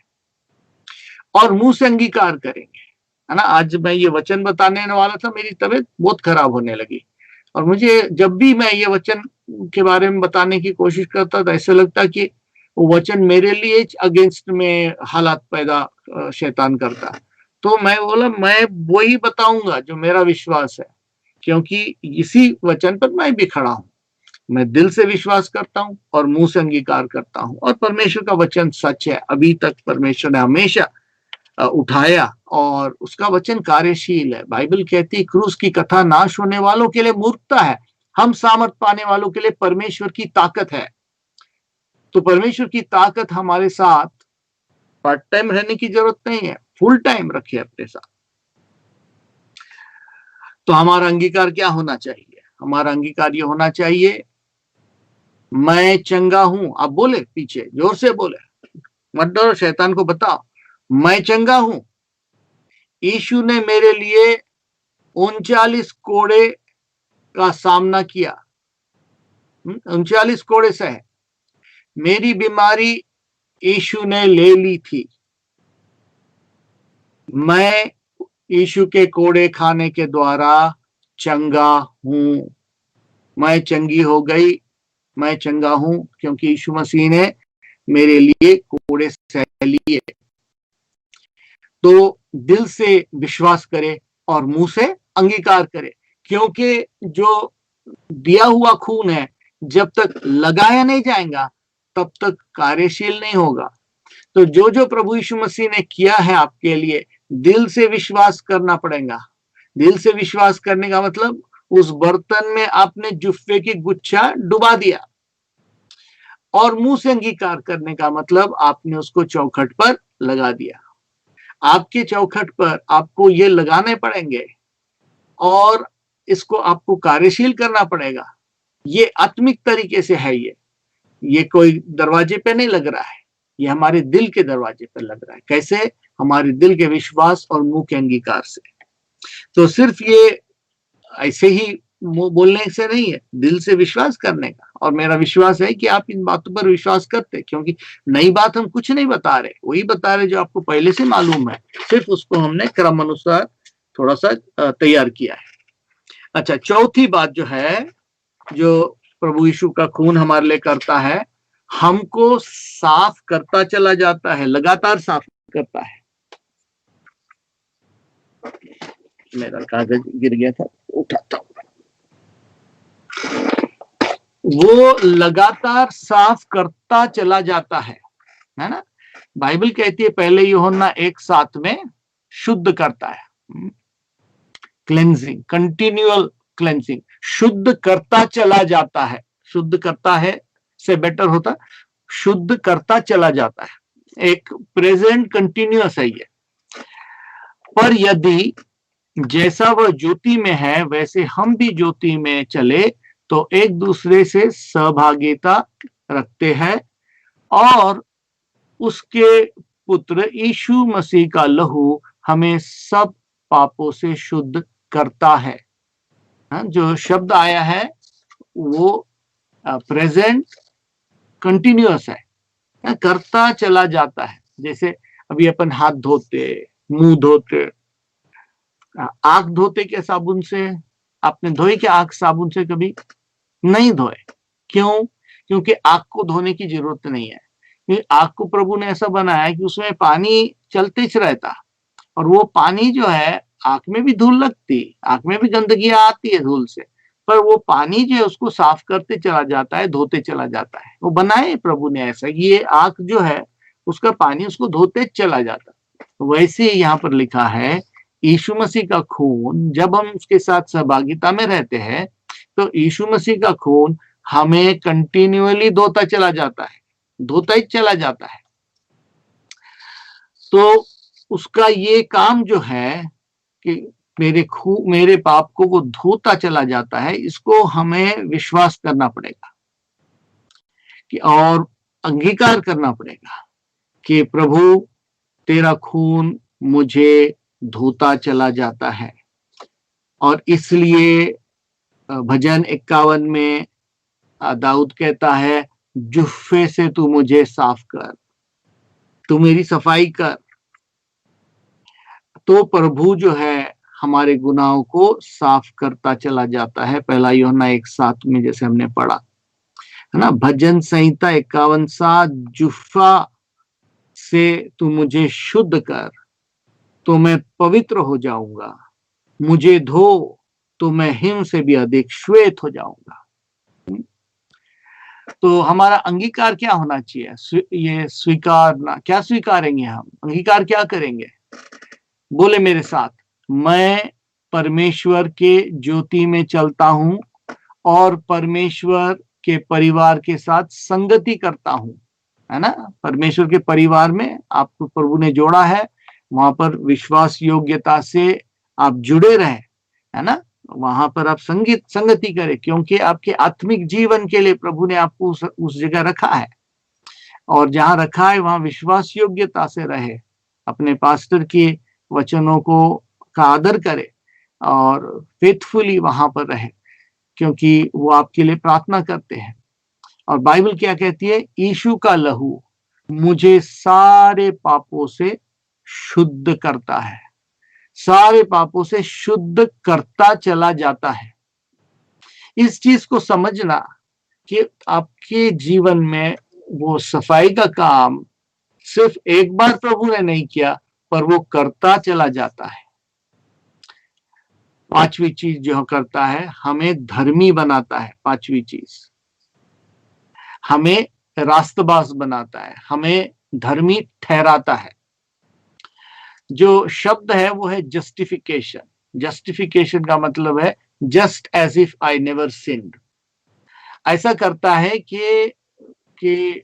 और मुंह से अंगीकार करेंगे, है ना। आज मैं ये वचन बताने वाला था, मेरी तबीयत बहुत खराब होने लगी, और मुझे जब भी मैं ये वचन के बारे में बताने की कोशिश करता था, ऐसा लगता कि वो वचन मेरे लिए अगेंस्ट में हालात पैदा शैतान करता। तो मैं बोला मैं वही बताऊंगा जो मेरा विश्वास है, क्योंकि इसी वचन पर मैं भी खड़ा हूं। मैं दिल से विश्वास करता हूं और मुंह से अंगीकार करता हूं, और परमेश्वर का वचन सच है। अभी तक परमेश्वर ने हमेशा उठाया, और उसका वचन कार्यशील है। बाइबल कहती क्रूस की कथा नाश होने वालों के लिए मूर्खता है, हम सामर्थ पाने वालों के लिए परमेश्वर की ताकत है। तो परमेश्वर की ताकत हमारे साथ पार्ट टाइम रहने की जरूरत नहीं है, फुल टाइम रखे अपने साथ। तो हमारा अंगीकार क्या होना चाहिए? हमारा अंगीकार ये होना चाहिए, मैं चंगा हूं। आप बोले पीछे, जोर से बोले, मत डरो, शैतान को बताओ, मैं चंगा हूं। यीशु ने मेरे लिए 39 कोड़े का सामना किया, 39 कोड़े सहे। मेरी बीमारी यीशु ने ले ली थी। मैं यीशु के कोड़े खाने के द्वारा चंगा हूं। मैं चंगी हो गई, मैं चंगा हूं, क्योंकि यीशु मसीह ने मेरे लिए कोड़े सह लिए। तो दिल से विश्वास करे और मुंह से अंगीकार करे, क्योंकि जो दिया हुआ खून है जब तक लगाया नहीं जाएगा तब तक कार्यशील नहीं होगा। तो जो जो प्रभु यीशु मसीह ने किया है आपके लिए, दिल से विश्वास करना पड़ेगा। दिल से विश्वास करने का मतलब, उस बर्तन में आपने जुफ्फे की गुच्छा डुबा दिया। और मुंह से अंगीकार करने का मतलब, आपने उसको चौखट पर लगा दिया। आपके चौखट पर आपको ये लगाने पड़ेंगे और इसको आपको कार्यशील करना पड़ेगा। ये आत्मिक तरीके से है, ये कोई दरवाजे पे नहीं लग रहा है, ये हमारे दिल के दरवाजे पर लग रहा है। कैसे? हमारे दिल के विश्वास और मुंह के अंगीकार से। तो सिर्फ ये ऐसे ही बोलने से नहीं है, दिल से विश्वास करने का। और मेरा विश्वास है कि आप इन बातों पर विश्वास करते, क्योंकि नई बात हम कुछ नहीं बता रहे, वही बता रहे जो आपको पहले से मालूम है, सिर्फ उसको हमने क्रम अनुसार थोड़ा सा तैयार किया है। अच्छा, चौथी बात जो है, जो प्रभु यीशु का खून हमारे लिए करता है, हमको साफ करता चला जाता है, लगातार साफ करता है। मेरा कागज गिर गया था, उठाता हूं। वो लगातार साफ करता चला जाता है ना। बाइबल कहती है पहले यूहन्ना 1:7 में, शुद्ध करता है, क्लेंजिंग, कंटिन्यूअल क्लेंजिंग, शुद्ध करता चला जाता है। शुद्ध करता है से बेटर होता, शुद्ध करता चला जाता है। एक प्रेजेंट कंटिन्यूअस है ये। पर यदि जैसा वह ज्योति में है वैसे हम भी ज्योति में चले तो एक दूसरे से सहभागिता रखते हैं, और उसके पुत्र यीशु मसीह का लहू हमें सब पापों से शुद्ध करता है। जो शब्द आया है वो प्रेजेंट कंटिन्यूअस है, करता चला जाता है। जैसे अभी अपन हाथ धोते, मुंह धोते, आंख धोते क्या साबुन से? आपने धोए क्या आंख साबुन से? कभी नहीं धोए। क्यों? क्योंकि आंख को धोने की जरूरत नहीं है, क्योंकि आंख को प्रभु ने ऐसा बनाया कि उसमें पानी चलते ही रहता, और वो पानी जो है, आंख में भी धूल लगती, आंख में भी गंदगी आती है धूल से, पर वो पानी जो है उसको साफ करते चला जाता है, धोते चला जाता है। वो बनाए प्रभु ने ऐसा, ये आंख जो है उसका पानी उसको धोते चला जाता। वैसे ही यहाँ पर लिखा है, यीशु मसीह का खून, जब हम उसके साथ सहभागिता में रहते हैं तो यीशु मसीह का खून हमें कंटिन्यूअली धोता चला जाता है, धोता ही चला जाता है। तो उसका ये काम जो है कि मेरे पाप को वो धोता चला जाता है, इसको हमें विश्वास करना पड़ेगा कि, और अंगीकार करना पड़ेगा कि प्रभु तेरा खून मुझे धोता चला जाता है। और इसलिए भजन 51 में दाऊद कहता है, जुफ्फे से तू मुझे साफ कर, तू मेरी सफाई कर। तो प्रभु जो है हमारे गुनाहों को साफ करता चला जाता है। पहला यूहन्ना 1:7 में जैसे हमने पढ़ा है ना, भजन संहिता 51:7, जुफ्फा से तू मुझे शुद्ध कर तो मैं पवित्र हो जाऊंगा, मुझे धो तो मैं हिम से भी अधिक श्वेत हो जाऊंगा। तो हमारा अंगीकार क्या होना चाहिए? ये स्वीकारना। क्या स्वीकारेंगे हम? अंगीकार क्या करेंगे? बोले मेरे साथ, मैं परमेश्वर के ज्योति में चलता हूं और परमेश्वर के परिवार के साथ संगति करता हूं, है ना। परमेश्वर के परिवार में आपको प्रभु ने जोड़ा है, वहां पर विश्वास योग्यता से आप जुड़े रहे, है ना। वहां पर आप संगति करें, क्योंकि आपके आत्मिक जीवन के लिए प्रभु ने आपको उस जगह रखा है, और जहां रखा है वहां विश्वास योग्यता से रहे, अपने पास्टर के वचनों को का आदर करे और फेथफुली वहां पर रहे, क्योंकि वो आपके लिए प्रार्थना करते हैं। और बाइबल क्या कहती है? यीशु का लहू मुझे सारे पापों से शुद्ध करता है, सारे पापों से शुद्ध करता चला जाता है। इस चीज को समझना कि आपके जीवन में वो सफाई का काम सिर्फ एक बार प्रभु ने नहीं किया, पर वो करता चला जाता है। पांचवी चीज जो करता है, हमें धर्मी बनाता है। पांचवी चीज, हमें रास्तबाज बनाता है, हमें धर्मी ठहराता है। जो शब्द है वो है जस्टिफिकेशन। जस्टिफिकेशन का मतलब है just as if I never sinned. ऐसा करता है कि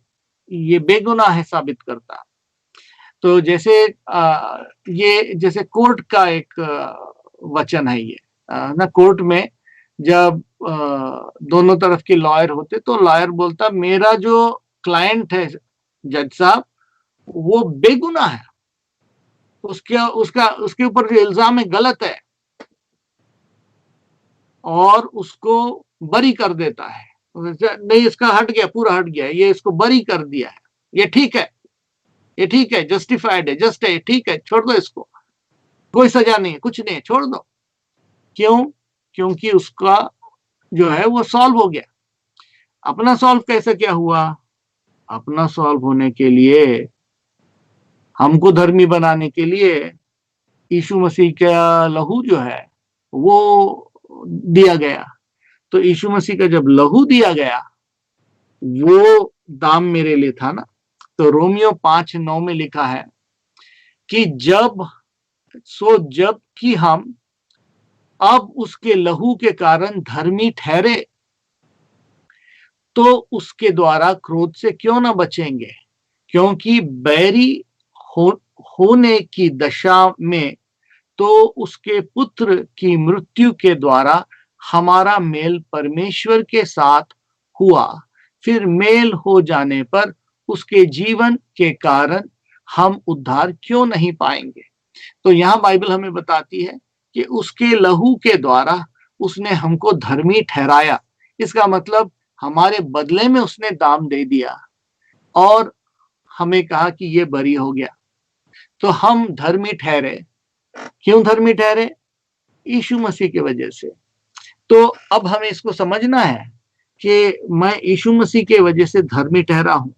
ये बेगुनाह है साबित करता। तो जैसे ये जैसे कोर्ट का एक वचन है ये, ना, कोर्ट में जब दोनों तरफ के लॉयर होते तो लॉयर बोलता मेरा जो क्लाइंट है जज साहब वो बेगुनाह है, उसके ऊपर जो इल्जाम है गलत है, और उसको बरी कर देता है। नहीं, इसका हट गया, पूरा हट गया, ये इसको बरी कर दिया है, ये ठीक है, ये ठीक है, जस्टिफाइड है, जस्ट है, ठीक है, छोड़ दो इसको, कोई सजा नहीं है, कुछ नहीं है, छोड़ दो। क्यों? क्योंकि उसका जो है वो सॉल्व हो गया। अपना सॉल्व कैसे क्या हुआ? अपना सॉल्व होने के लिए, हमको धर्मी बनाने के लिए यीशु मसीह का लहू जो है वो दिया गया। तो यीशु मसीह का जब लहू दिया गया, वो दाम मेरे लिए था ना। तो रोमियो 5:9 में लिखा है कि जब कि हम अब उसके लहू के कारण धर्मी ठहरे, तो उसके द्वारा क्रोध से क्यों ना बचेंगे। क्योंकि बैरी होने की दशा में तो उसके पुत्र की मृत्यु के द्वारा हमारा मेल परमेश्वर के साथ हुआ, फिर मेल हो जाने पर उसके जीवन के कारण हम उद्धार क्यों नहीं पाएंगे। तो यहां बाइबल हमें बताती है कि उसके लहू के द्वारा उसने हमको धर्मी ठहराया। इसका मतलब हमारे बदले में उसने दाम दे दिया और हमें कहा कि ये बरी हो गया, तो हम धर्मी ठहरे। क्यों धर्मी ठहरे? यीशु मसीह की वजह से। तो अब हमें इसको समझना है कि मैं यीशु मसीह के वजह से धर्मी ठहरा हूं।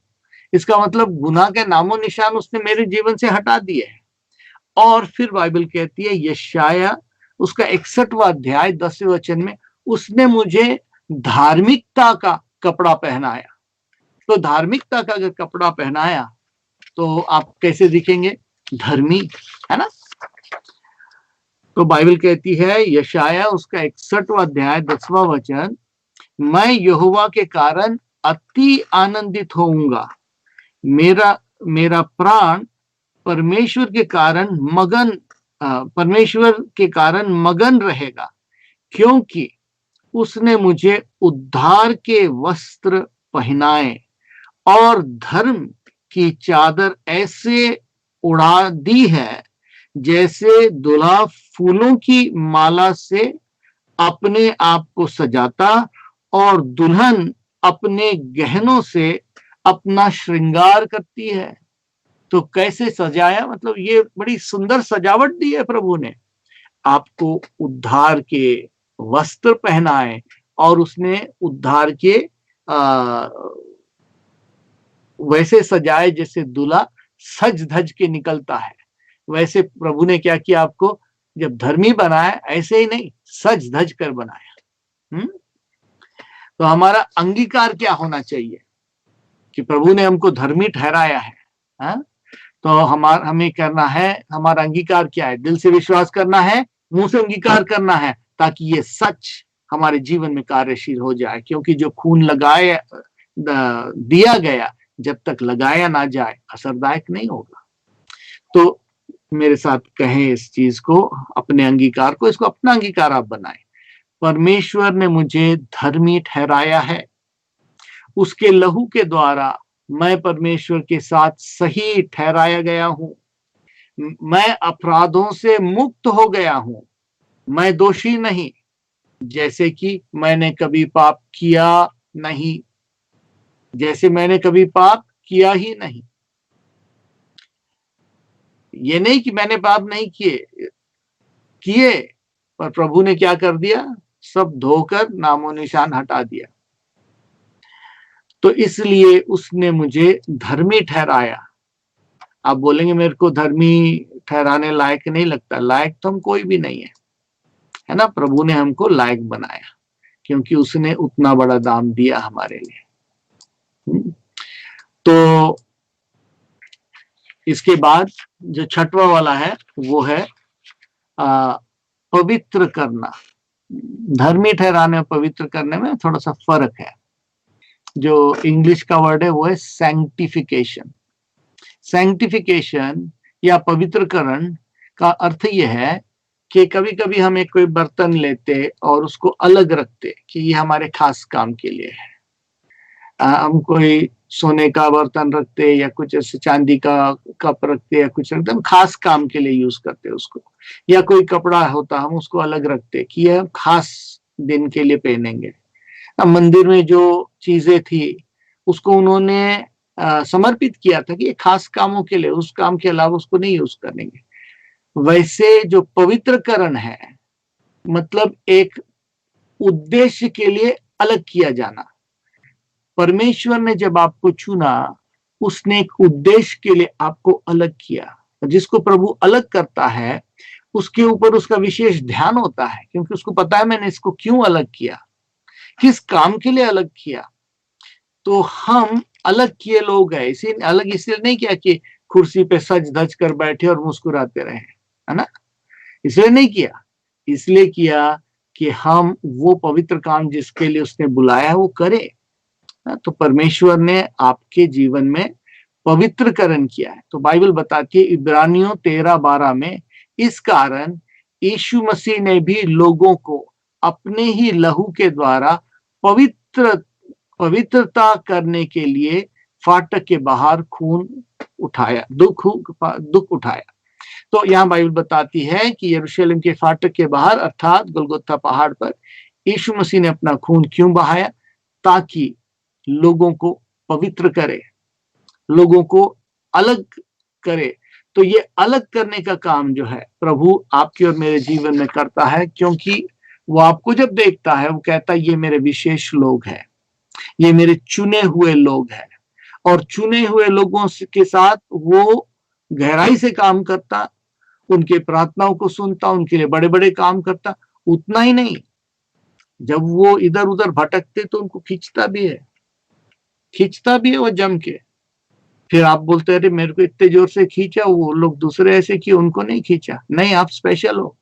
इसका मतलब गुनाह के नामो निशान उसने मेरे जीवन से हटा दिए हैं। और फिर बाइबल कहती है यशाया उसका 61वां अध्याय 10वें वचन में, उसने मुझे धार्मिकता का कपड़ा पहनाया। तो धार्मिकता का अगर कपड़ा पहनाया तो आप कैसे दिखेंगे? धर्मी, है ना। तो बाइबल कहती है यशाया उसका 61वां अध्याय 10वां वचन, मैं यहोवा के कारण अति आनंदित होऊंगा, मेरा प्राण परमेश्वर के कारण मगन रहेगा, क्योंकि उसने मुझे उद्धार के वस्त्र पहनाए और धर्म की चादर ऐसे उड़ा दी है जैसे दुल्हा फूलों की माला से अपने आप को सजाता और दुल्हन अपने गहनों से अपना श्रृंगार करती है। तो कैसे सजाया? मतलब ये बड़ी सुंदर सजावट दी है प्रभु ने, आपको उद्धार के वस्त्र पहनाए और उसने उद्धार के वैसे सजाए जैसे दूल्हा सज धज के निकलता है। वैसे प्रभु ने क्या किया? आपको जब धर्मी बनाया, ऐसे ही नहीं, सज धज कर बनाया। तो हमारा अंगीकार क्या होना चाहिए कि प्रभु ने हमको धर्मी ठहराया है, हा? तो हमें करना है, हमारा अंगीकार क्या है? दिल से विश्वास करना है, मुंह से अंगीकार करना है, ताकि ये सच हमारे जीवन में कार्यशील हो जाए, क्योंकि जो खून लगाया दिया गया जब तक लगाया ना जाए असरदायक नहीं होगा। तो मेरे साथ कहें इस चीज को, अपने अंगीकार को, इसको अपना अंगीकार आप बनाएं। परमेश्वर ने मुझे धर्मी ठहराया है, उसके लहू के द्वारा मैं परमेश्वर के साथ सही ठहराया गया हूं, मैं अपराधों से मुक्त हो गया हूं, मैं दोषी नहीं, जैसे कि मैंने कभी पाप किया नहीं, जैसे मैंने कभी पाप किया ही नहीं। ये नहीं कि मैंने पाप नहीं किए किए, पर प्रभु ने क्या कर दिया, सब धोकर नामो निशान हटा दिया। तो इसलिए उसने मुझे धर्मी ठहराया। आप बोलेंगे मेरे को धर्मी ठहराने लायक नहीं लगता, लायक तो हम कोई भी नहीं है ना। प्रभु ने हमको लायक बनाया क्योंकि उसने उतना बड़ा दाम दिया हमारे लिए। तो इसके बाद जो छठवां वाला है वो है पवित्र करना। धर्मी ठहराने और पवित्र करने में थोड़ा सा फर्क है। जो इंग्लिश का वर्ड है वो है सैंक्टिफिकेशन। सैंक्टिफिकेशन या पवित्रकरण का अर्थ यह है कि कभी कभी हम एक कोई बर्तन लेते और उसको अलग रखते कि ये हमारे खास काम के लिए है। हम कोई सोने का बर्तन रखते या कुछ ऐसे चांदी का कप रखते या कुछ रखते, हम खास काम के लिए यूज करते उसको। या कोई कपड़ा होता हम उसको अलग रखते कि यह खास दिन के लिए पहनेंगे। मंदिर में जो चीजें थी उसको उन्होंने समर्पित किया था कि ये खास कामों के लिए, उस काम के अलावा उसको नहीं यूज करेंगे। वैसे जो पवित्रकरण है मतलब एक उद्देश्य के लिए अलग किया जाना। परमेश्वर ने जब आपको चुना उसने एक उद्देश्य के लिए आपको अलग किया। जिसको प्रभु अलग करता है उसके ऊपर उसका विशेष ध्यान होता है, क्योंकि उसको पता है मैंने इसको क्यों अलग किया, किस काम के लिए अलग किया। तो हम अलग किए लोग हैं, इसी अलग इसलिए नहीं किया कि कुर्सी पे सज धज कर बैठे और मुस्कुराते रहे, है ना। इसलिए नहीं किया, इसलिए किया कि हम वो पवित्र काम जिसके लिए उसने बुलाया है वो करें। तो परमेश्वर ने आपके जीवन में पवित्रकरण किया है। तो बाइबल बताती है इब्रानियों 13:12 में, इस कारण यीशु मसीह ने भी लोगों को अपने ही लहू के द्वारा पवित्रता करने के लिए फाटक के बाहर खून उठाया, दुख उठाया। तो यहाँ बाइबल बताती है कि यरूशलेम के फाटक के बाहर अर्थात गोलगोथा पहाड़ पर यीशु मसीह ने अपना खून क्यों बहाया, ताकि लोगों को पवित्र करे, लोगों को अलग करे। तो ये अलग करने का काम जो है प्रभु आपके और मेरे जीवन में करता है, क्योंकि वो आपको जब देखता है वो कहता है ये मेरे विशेष लोग हैं, ये मेरे चुने हुए लोग हैं। और चुने हुए लोगों के साथ वो गहराई से काम करता, उनके प्रार्थनाओं को सुनता, उनके लिए बड़े बड़े काम करता। उतना ही नहीं, जब वो इधर उधर भटकते तो उनको खींचता भी है वो जम के। फिर आप बोलते हैं मेरे को इतने जोर से खींचा, वो लोग दूसरे ऐसे किए उनको नहीं खींचा। नहीं, आप स्पेशल हो,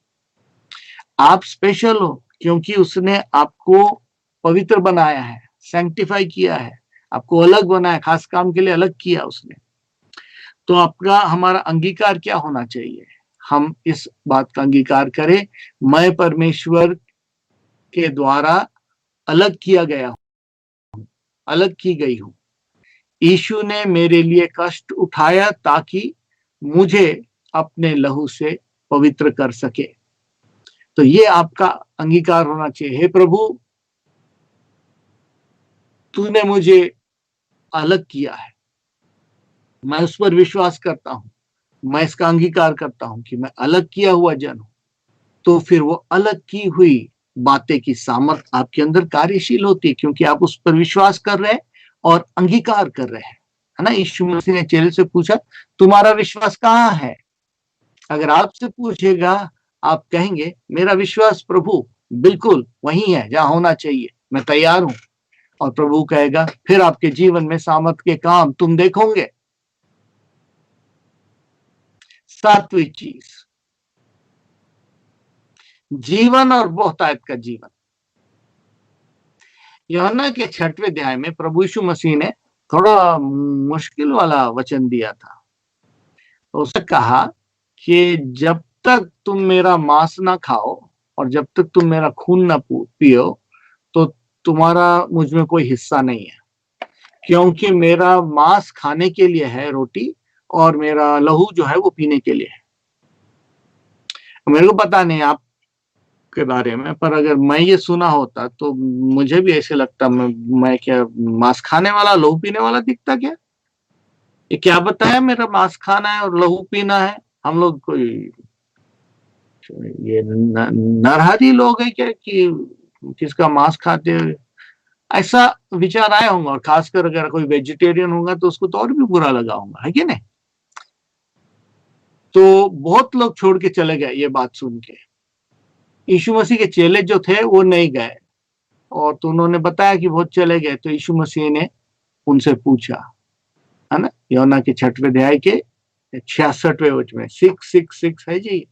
आप स्पेशल हो क्योंकि उसने आपको पवित्र बनाया है, सैंक्टिफाई किया है, आपको अलग बनाया, खास काम के लिए अलग किया उसने। तो आपका हमारा अंगीकार क्या होना चाहिए, हम इस बात का अंगीकार करें, मैं परमेश्वर के द्वारा अलग किया गया हूं, अलग की गई हूं। यीशु ने मेरे लिए कष्ट उठाया ताकि मुझे अपने लहू से पवित्र कर सके। तो ये आपका अंगीकार होना चाहिए, हे प्रभु तूने मुझे अलग किया है, मैं उस पर विश्वास करता हूं, मैं इसका अंगीकार करता हूं कि मैं अलग किया हुआ जन हूं। तो फिर वो अलग की हुई बातें की सामर्थ आपके अंदर कार्यशील होती है, क्योंकि आप उस पर विश्वास कर रहे हैं और अंगीकार कर रहे हैं, है ना। यीशु मसीह ने चेले से पूछा तुम्हारा विश्वास कहाँ है। अगर आपसे पूछेगा आप कहेंगे मेरा विश्वास प्रभु बिल्कुल वही है जहां होना चाहिए, मैं तैयार हूं। और प्रभु कहेगा फिर आपके जीवन में सामर्थ के काम तुम देखोगे। सातवीं चीज, जीवन और बहुतायत का जीवन। यूहन्ना के 6वें अध्याय में प्रभु यीशु मसीह ने थोड़ा मुश्किल वाला वचन दिया था। उसने कहा कि जब तक तुम मेरा मांस ना खाओ और जब तक तुम मेरा खून ना पियो तो तुम्हारा मुझ में कोई हिस्सा नहीं है, क्योंकि मेरा मांस खाने के लिए है रोटी और मेरा लहू जो है वो पीने के लिए है। मेरे को पता नहीं आप के बारे में, पर अगर मैं ये सुना होता तो मुझे भी ऐसे लगता मैं क्या मांस खाने वाला लहू पीने वाला दिखता क्या? ये क्या बताया मेरा मांस खाना है और लहू पीना है? हम लोग कोई ये नरहरी लोग है क्या कि किसका मांस खाते हैं? ऐसा विचार आया होगा, और खासकर अगर कोई वेजिटेरियन होगा तो उसको तो और भी बुरा लगा होगा, है कि नहीं? तो बहुत लोग छोड़ के चले गए ये बात सुन के। यीशु मसीह के चेले जो थे वो नहीं गए, और तो उन्होंने बताया कि बहुत चले गए। तो यीशु मसीह ने उनसे पूछा, है ना, यूहन्ना के 6वें अध्याय के 66वें वचन में 666 है जी।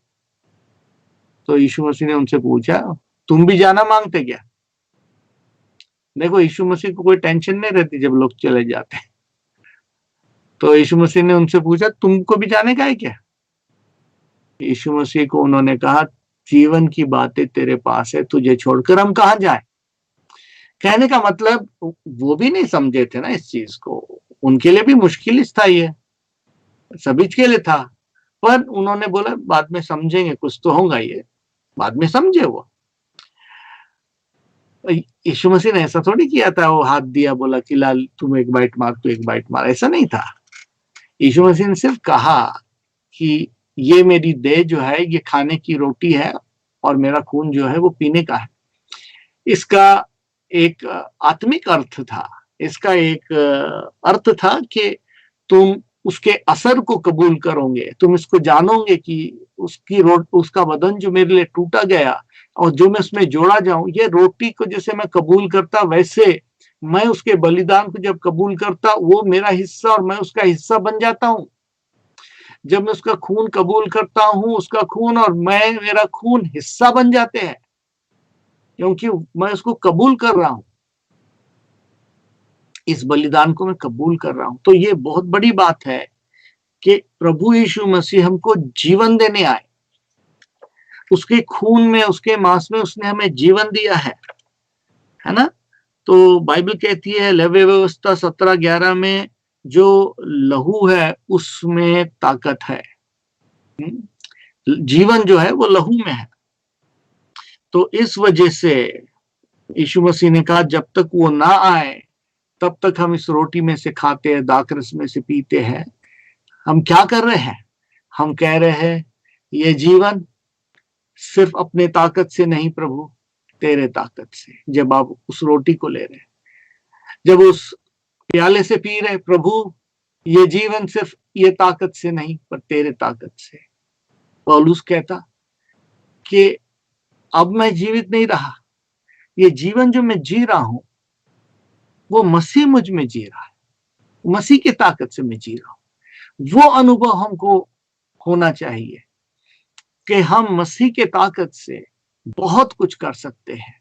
तो यीशु मसीह ने उनसे पूछा, तुम भी जाना मांगते क्या? देखो, यीशु मसीह को कोई टेंशन नहीं रहती जब लोग चले जाते हैं। तो यीशु मसीह ने उनसे पूछा, तुमको भी जाने का है क्या? यीशु मसीह को उन्होंने कहा, जीवन की बातें तेरे पास है, तुझे छोड़कर हम कहां जाए? कहने का मतलब वो भी नहीं समझे थे ना इस चीज को, उनके लिए भी मुश्किल था, ये सभी के लिए था। पर उन्होंने बोला बाद में समझेंगे, कुछ तो होगा, ये बाद में समझे वो। यीशु मसीह ने ऐसा थोड़ी किया था, वो हाथ दिया बोला कि लाल तुम एक बाइट मार, तू एक बाइट मार, ऐसा नहीं था। यीशु मसीह ने सिर्फ कहा कि ये मेरी देह जो है ये खाने की रोटी है और मेरा खून जो है वो पीने का है। इसका एक आत्मिक अर्थ था, इसका एक अर्थ था कि तुम उसके असर को कबूल करोगे, तुम इसको जानोगे कि उसका बदन जो मेरे लिए टूटा गया और जो मैं उसमें जोड़ा जाऊं, ये रोटी को जैसे मैं कबूल करता वैसे मैं उसके बलिदान को जब कबूल करता, वो मेरा हिस्सा और मैं उसका हिस्सा बन जाता हूं। जब मैं उसका खून कबूल करता हूं, उसका खून और मेरा खून हिस्सा बन जाते हैं, क्योंकि मैं उसको कबूल कर रहा हूं, इस बलिदान को मैं कबूल कर रहा हूं। तो ये बहुत बड़ी बात है कि प्रभु यीशु मसीह हमको जीवन देने आए, उसके खून में, उसके मांस में उसने हमें जीवन दिया है ना। तो बाइबल कहती है लेवी व्यवस्था 17:11 में, जो लहू है उसमें ताकत है, जीवन जो है वो लहू में है। तो इस वजह से यीशु मसीह ने कहा जब तक वो ना आए तब तक हम इस रोटी में से खाते हैं, दाखरस में से पीते हैं। हम क्या कर रहे हैं? हम कह रहे हैं ये जीवन सिर्फ अपने ताकत से नहीं प्रभु, तेरे ताकत से। जब आप उस रोटी को ले रहे हैं, जब उस प्याले से पी रहे, प्रभु ये जीवन सिर्फ ये ताकत से नहीं पर तेरे ताकत से। पौलुस कहता कि अब मैं जीवित नहीं रहा, ये जीवन जो मैं जी रहा हूं वो मसीह मुझ में जी रहा है, मसीह की ताकत से मैं जी रहा हूं। वो अनुभव हमको होना चाहिए कि हम मसीह के ताकत से बहुत कुछ कर सकते हैं,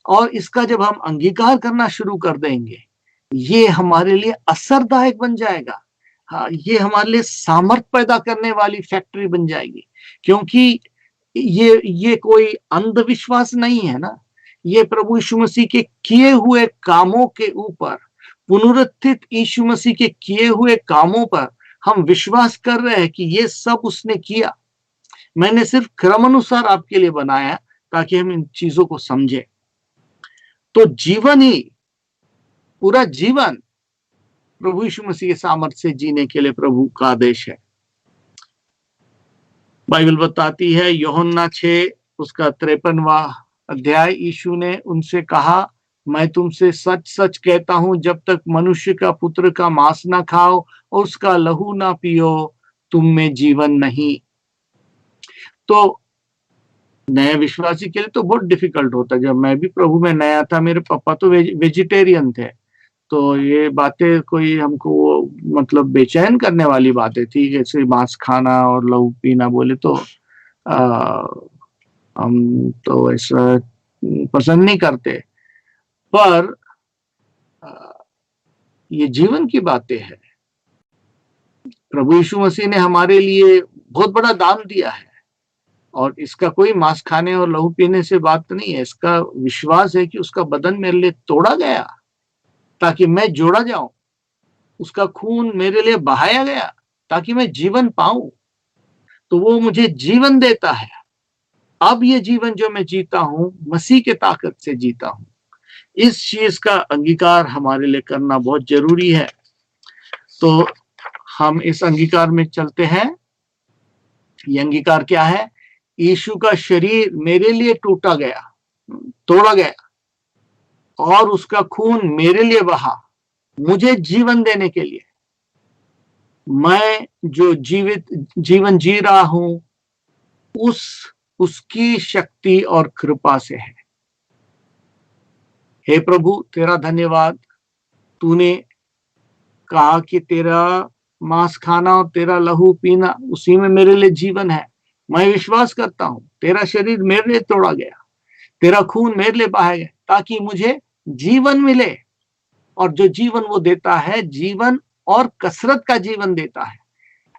और इसका जब हम अंगीकार करना शुरू कर देंगे, ये हमारे लिए असरदायक बन जाएगा। हाँ, ये हमारे लिए सामर्थ पैदा करने वाली फैक्ट्री बन जाएगी, क्योंकि ये कोई अंधविश्वास नहीं है ना, ये प्रभु यीशु मसीह के किए हुए कामों के ऊपर, पुनरुत्थित यीशु मसीह के किए हुए कामों पर हम विश्वास कर रहे हैं कि ये सब उसने किया। मैंने सिर्फ क्रम अनुसार आपके लिए बनाया ताकि हम इन चीजों को समझें। तो जीवन ही, पूरा जीवन प्रभु यीशु मसीह के सामर्थ्य से जीने के लिए प्रभु का आदेश है। बाइबल बताती है यूहन्ना 6 उसका 53वां अध्याय, यीशु ने उनसे कहा, मैं तुमसे सच सच कहता हूं, जब तक मनुष्य का पुत्र का मांस ना खाओ और उसका लहू ना पियो, तुम में जीवन नहीं। तो नए विश्वासी के लिए तो बहुत डिफिकल्ट होता है। जब मैं भी प्रभु में नया था, मेरे पापा तो वेजिटेरियन थे, तो ये बातें कोई हमको मतलब बेचैन करने वाली बातें थी, जैसे मांस खाना और लहू पीना बोले तो हम तो ऐसा पसंद नहीं करते। पर ये जीवन की बातें हैं। प्रभु यीशु मसीह ने हमारे लिए बहुत बड़ा दाम दिया है, और इसका कोई मांस खाने और लहू पीने से बात नहीं है। इसका विश्वास है कि उसका बदन मेरे लिए तोड़ा गया ताकि मैं जोड़ा जाऊं, उसका खून मेरे लिए बहाया गया ताकि मैं जीवन पाऊं, तो वो मुझे जीवन देता है। अब ये जीवन जो मैं जीता हूं, मसीह के ताकत से जीता हूं। इस चीज का अंगीकार हमारे लिए करना बहुत जरूरी है। तो हम इस अंगीकार में चलते हैं। ये अंगीकार क्या है? यीशु का शरीर मेरे लिए टूटा गया, तोड़ा गया, और उसका खून मेरे लिए बहा, मुझे जीवन देने के लिए। मैं जो जीवन जी रहा हूं, उसकी शक्ति और कृपा से है। हे प्रभु, तेरा धन्यवाद। तूने कहा कि तेरा मांस खाना और तेरा लहू पीना, उसी में मेरे लिए जीवन है। मैं विश्वास करता हूं तेरा शरीर मेरे लिए तोड़ा गया, तेरा खून मेरे लिए बहाया गया ताकि मुझे जीवन मिले। और जो जीवन वो देता है, जीवन और कसरत का जीवन देता है।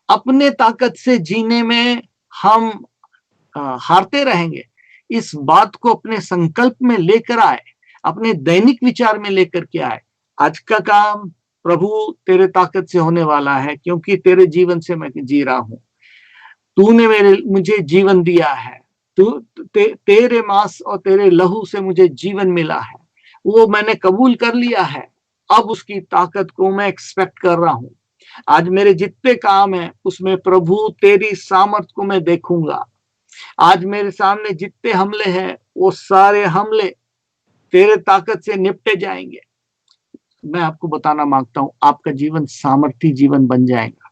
अपने ताकत से जीने में हम हारते रहेंगे। इस बात को अपने संकल्प में लेकर आए, अपने दैनिक विचार में लेकर के आए। आज का काम प्रभु तेरे ताकत से होने वाला है, क्योंकि तेरे जीवन से मैं जी रहा हूं। तूने मुझे जीवन दिया है। तेरे मांस और तेरे लहू से मुझे जीवन मिला है, वो मैंने कबूल कर लिया है। अब उसकी ताकत को मैं एक्सपेक्ट कर रहा हूं। आज मेरे जितने काम है उसमें प्रभु तेरी सामर्थ को मैं देखूंगा। आज मेरे सामने जितने हमले हैं, वो सारे हमले तेरे ताकत से निपटे जाएंगे। मैं आपको बताना मांगता हूं, आपका जीवन सामर्थी जीवन बन जाएगा।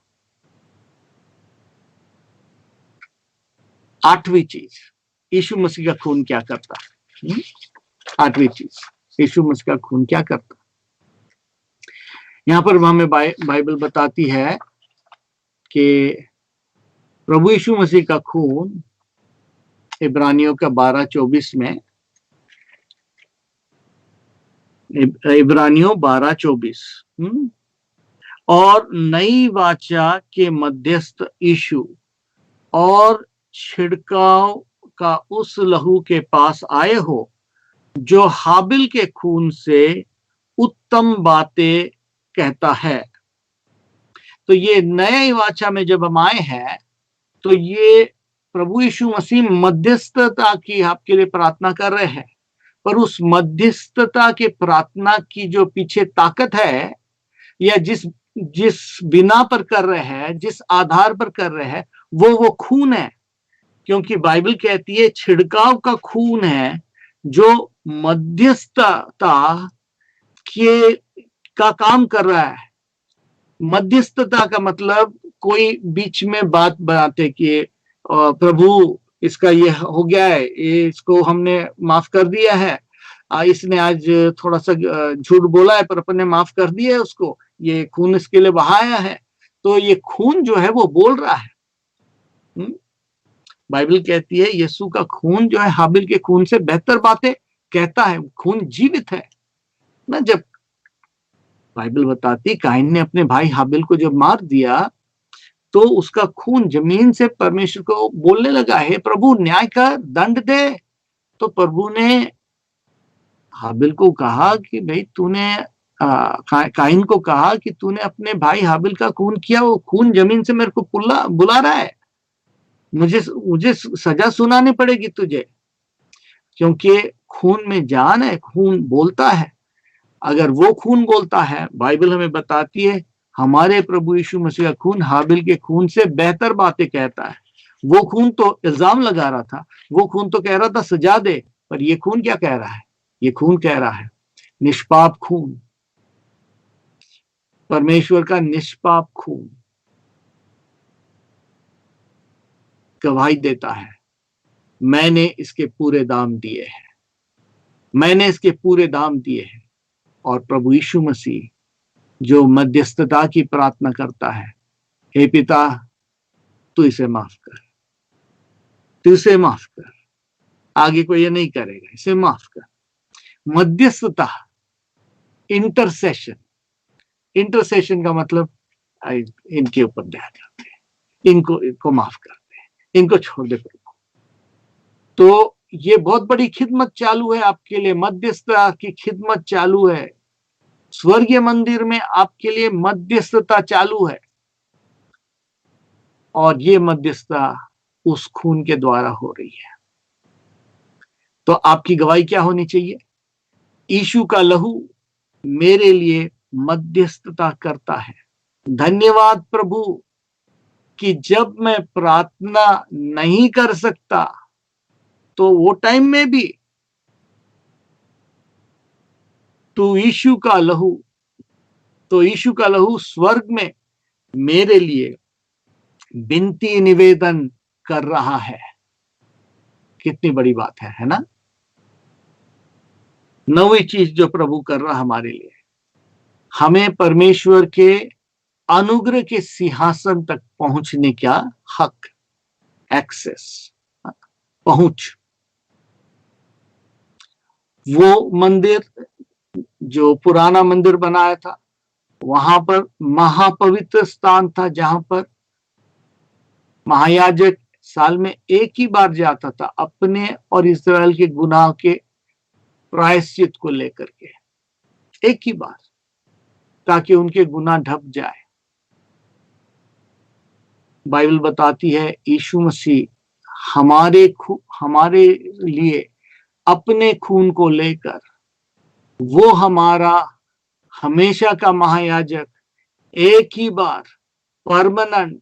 आठवीं चीज, यीशु मसीह का खून क्या करता है? आठवीं चीज, यीशु मसीह का खून क्या करता है? यहां पर हमें बाइबल बताती है कि प्रभु यीशु मसीह का खून इब्रानियों का 12:24 में, इब्रानियों 12:24, और नई वाचा के मध्यस्थ यीशु और छिड़काव का उस लहू के पास आए हो जो हाबिल के खून से उत्तम बातें कहता है। तो ये नए वाचा में जब हम आए हैं, तो ये प्रभु यीशु मसीह मध्यस्थता की आपके लिए प्रार्थना कर रहे हैं। पर उस मध्यस्थता के प्रार्थना की जो पीछे ताकत है, या जिस बिना पर कर रहे हैं, जिस आधार पर कर रहे हैं, वो खून है। क्योंकि बाइबल कहती है छिड़काव का खून है जो मध्यस्थता का काम कर रहा है। मध्यस्थता का मतलब कोई बीच में बात बनाते कि प्रभु इसका ये हो गया है, ये इसको हमने माफ कर दिया है, इसने आज थोड़ा सा झूठ बोला है पर अपन ने माफ कर दिया है उसको, ये खून इसके लिए बहाया है। तो ये खून जो है वो बोल रहा है। बाइबल कहती है यीशु का खून जो है हाबिल के खून से बेहतर बातें कहता है। खून जीवित है ना। जब बाइबल बताती काइन ने अपने भाई हाबिल को जब मार दिया, तो उसका खून जमीन से परमेश्वर को बोलने लगा, हे प्रभु न्याय कर, दंड दे। तो प्रभु ने हाबिल को कहा कि भाई तूने काइन को कहा कि तूने अपने भाई हाबिल का खून किया, वो खून जमीन से मेरे को बुला रहा है, मुझे सजा सुनानी पड़ेगी तुझे, क्योंकि खून में जान है, खून बोलता है। अगर वो खून बोलता है, बाइबल हमें बताती है हमारे प्रभु यीशु मसीह का खून हाबिल के खून से बेहतर बातें कहता है। वो खून तो इल्जाम लगा रहा था, वो खून तो कह रहा था सजा दे, पर ये खून क्या कह रहा है? ये खून कह रहा है निष्पाप खून, परमेश्वर का निष्पाप खून गवाही देता है, मैंने इसके पूरे दाम दिए हैं, मैंने इसके पूरे दाम दिए हैं। और प्रभु यीशु मसीह जो मध्यस्थता की प्रार्थना करता है, हे पिता तू इसे माफ कर, तू इसे माफ कर, आगे कोई ये नहीं करेगा, इसे माफ कर। मध्यस्थता इंटरसेशन। इंटरसेशन का मतलब इनके ऊपर दया करते हैं, इनको माफ करते हैं, इनको छोड़ दे प्रभु। तो ये बहुत बड़ी खिदमत चालू है आपके लिए, मध्यस्थता की खिदमत चालू है। स्वर्गीय मंदिर में आपके लिए मध्यस्थता चालू है, और ये मध्यस्थता उस खून के द्वारा हो रही है। तो आपकी गवाही क्या होनी चाहिए? यीशु का लहू मेरे लिए मध्यस्थता करता है। धन्यवाद प्रभु कि जब मैं प्रार्थना नहीं कर सकता तो वो टाइम में भी यीशु का लहू स्वर्ग में मेरे लिए विनती निवेदन कर रहा है। कितनी बड़ी बात है ना? नवी चीज जो प्रभु कर रहा हमारे लिए, हमें परमेश्वर के अनुग्रह के सिंहासन तक पहुंचने का हक, एक्सेस, पहुंच। वो मंदिर जो पुराना मंदिर बनाया था, वहां पर महापवित्र स्थान था, जहां पर महायाजक साल में एक ही बार जाता था अपने और इस्राएल के गुनाह के प्रायश्चित को लेकर के, एक ही बार, ताकि उनके गुनाह ढक जाए। बाइबल बताती है यीशु मसीह हमारे लिए अपने खून को लेकर, वो हमारा हमेशा का महायाजक, एक ही बार परमानेंट,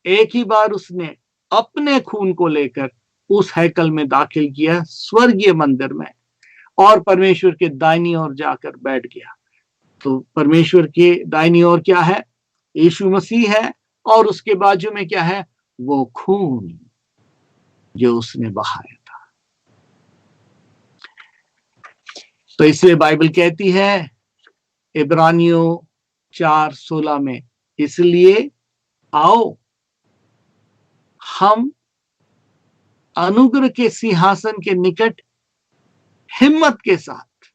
एक ही बार उसने अपने खून को लेकर उस हैकल में दाखिल किया, स्वर्गीय मंदिर में, और परमेश्वर के दाहिनी ओर जाकर बैठ गया। तो परमेश्वर के दाहिनी ओर क्या है? यीशु मसीह है, और उसके बाजू में क्या है? वो खून जो उसने बहाया था। तो इसलिए बाइबल कहती है इब्रानियों 4:16 में, इसलिए आओ हम अनुग्रह के सिंहासन के निकट हिम्मत के साथ,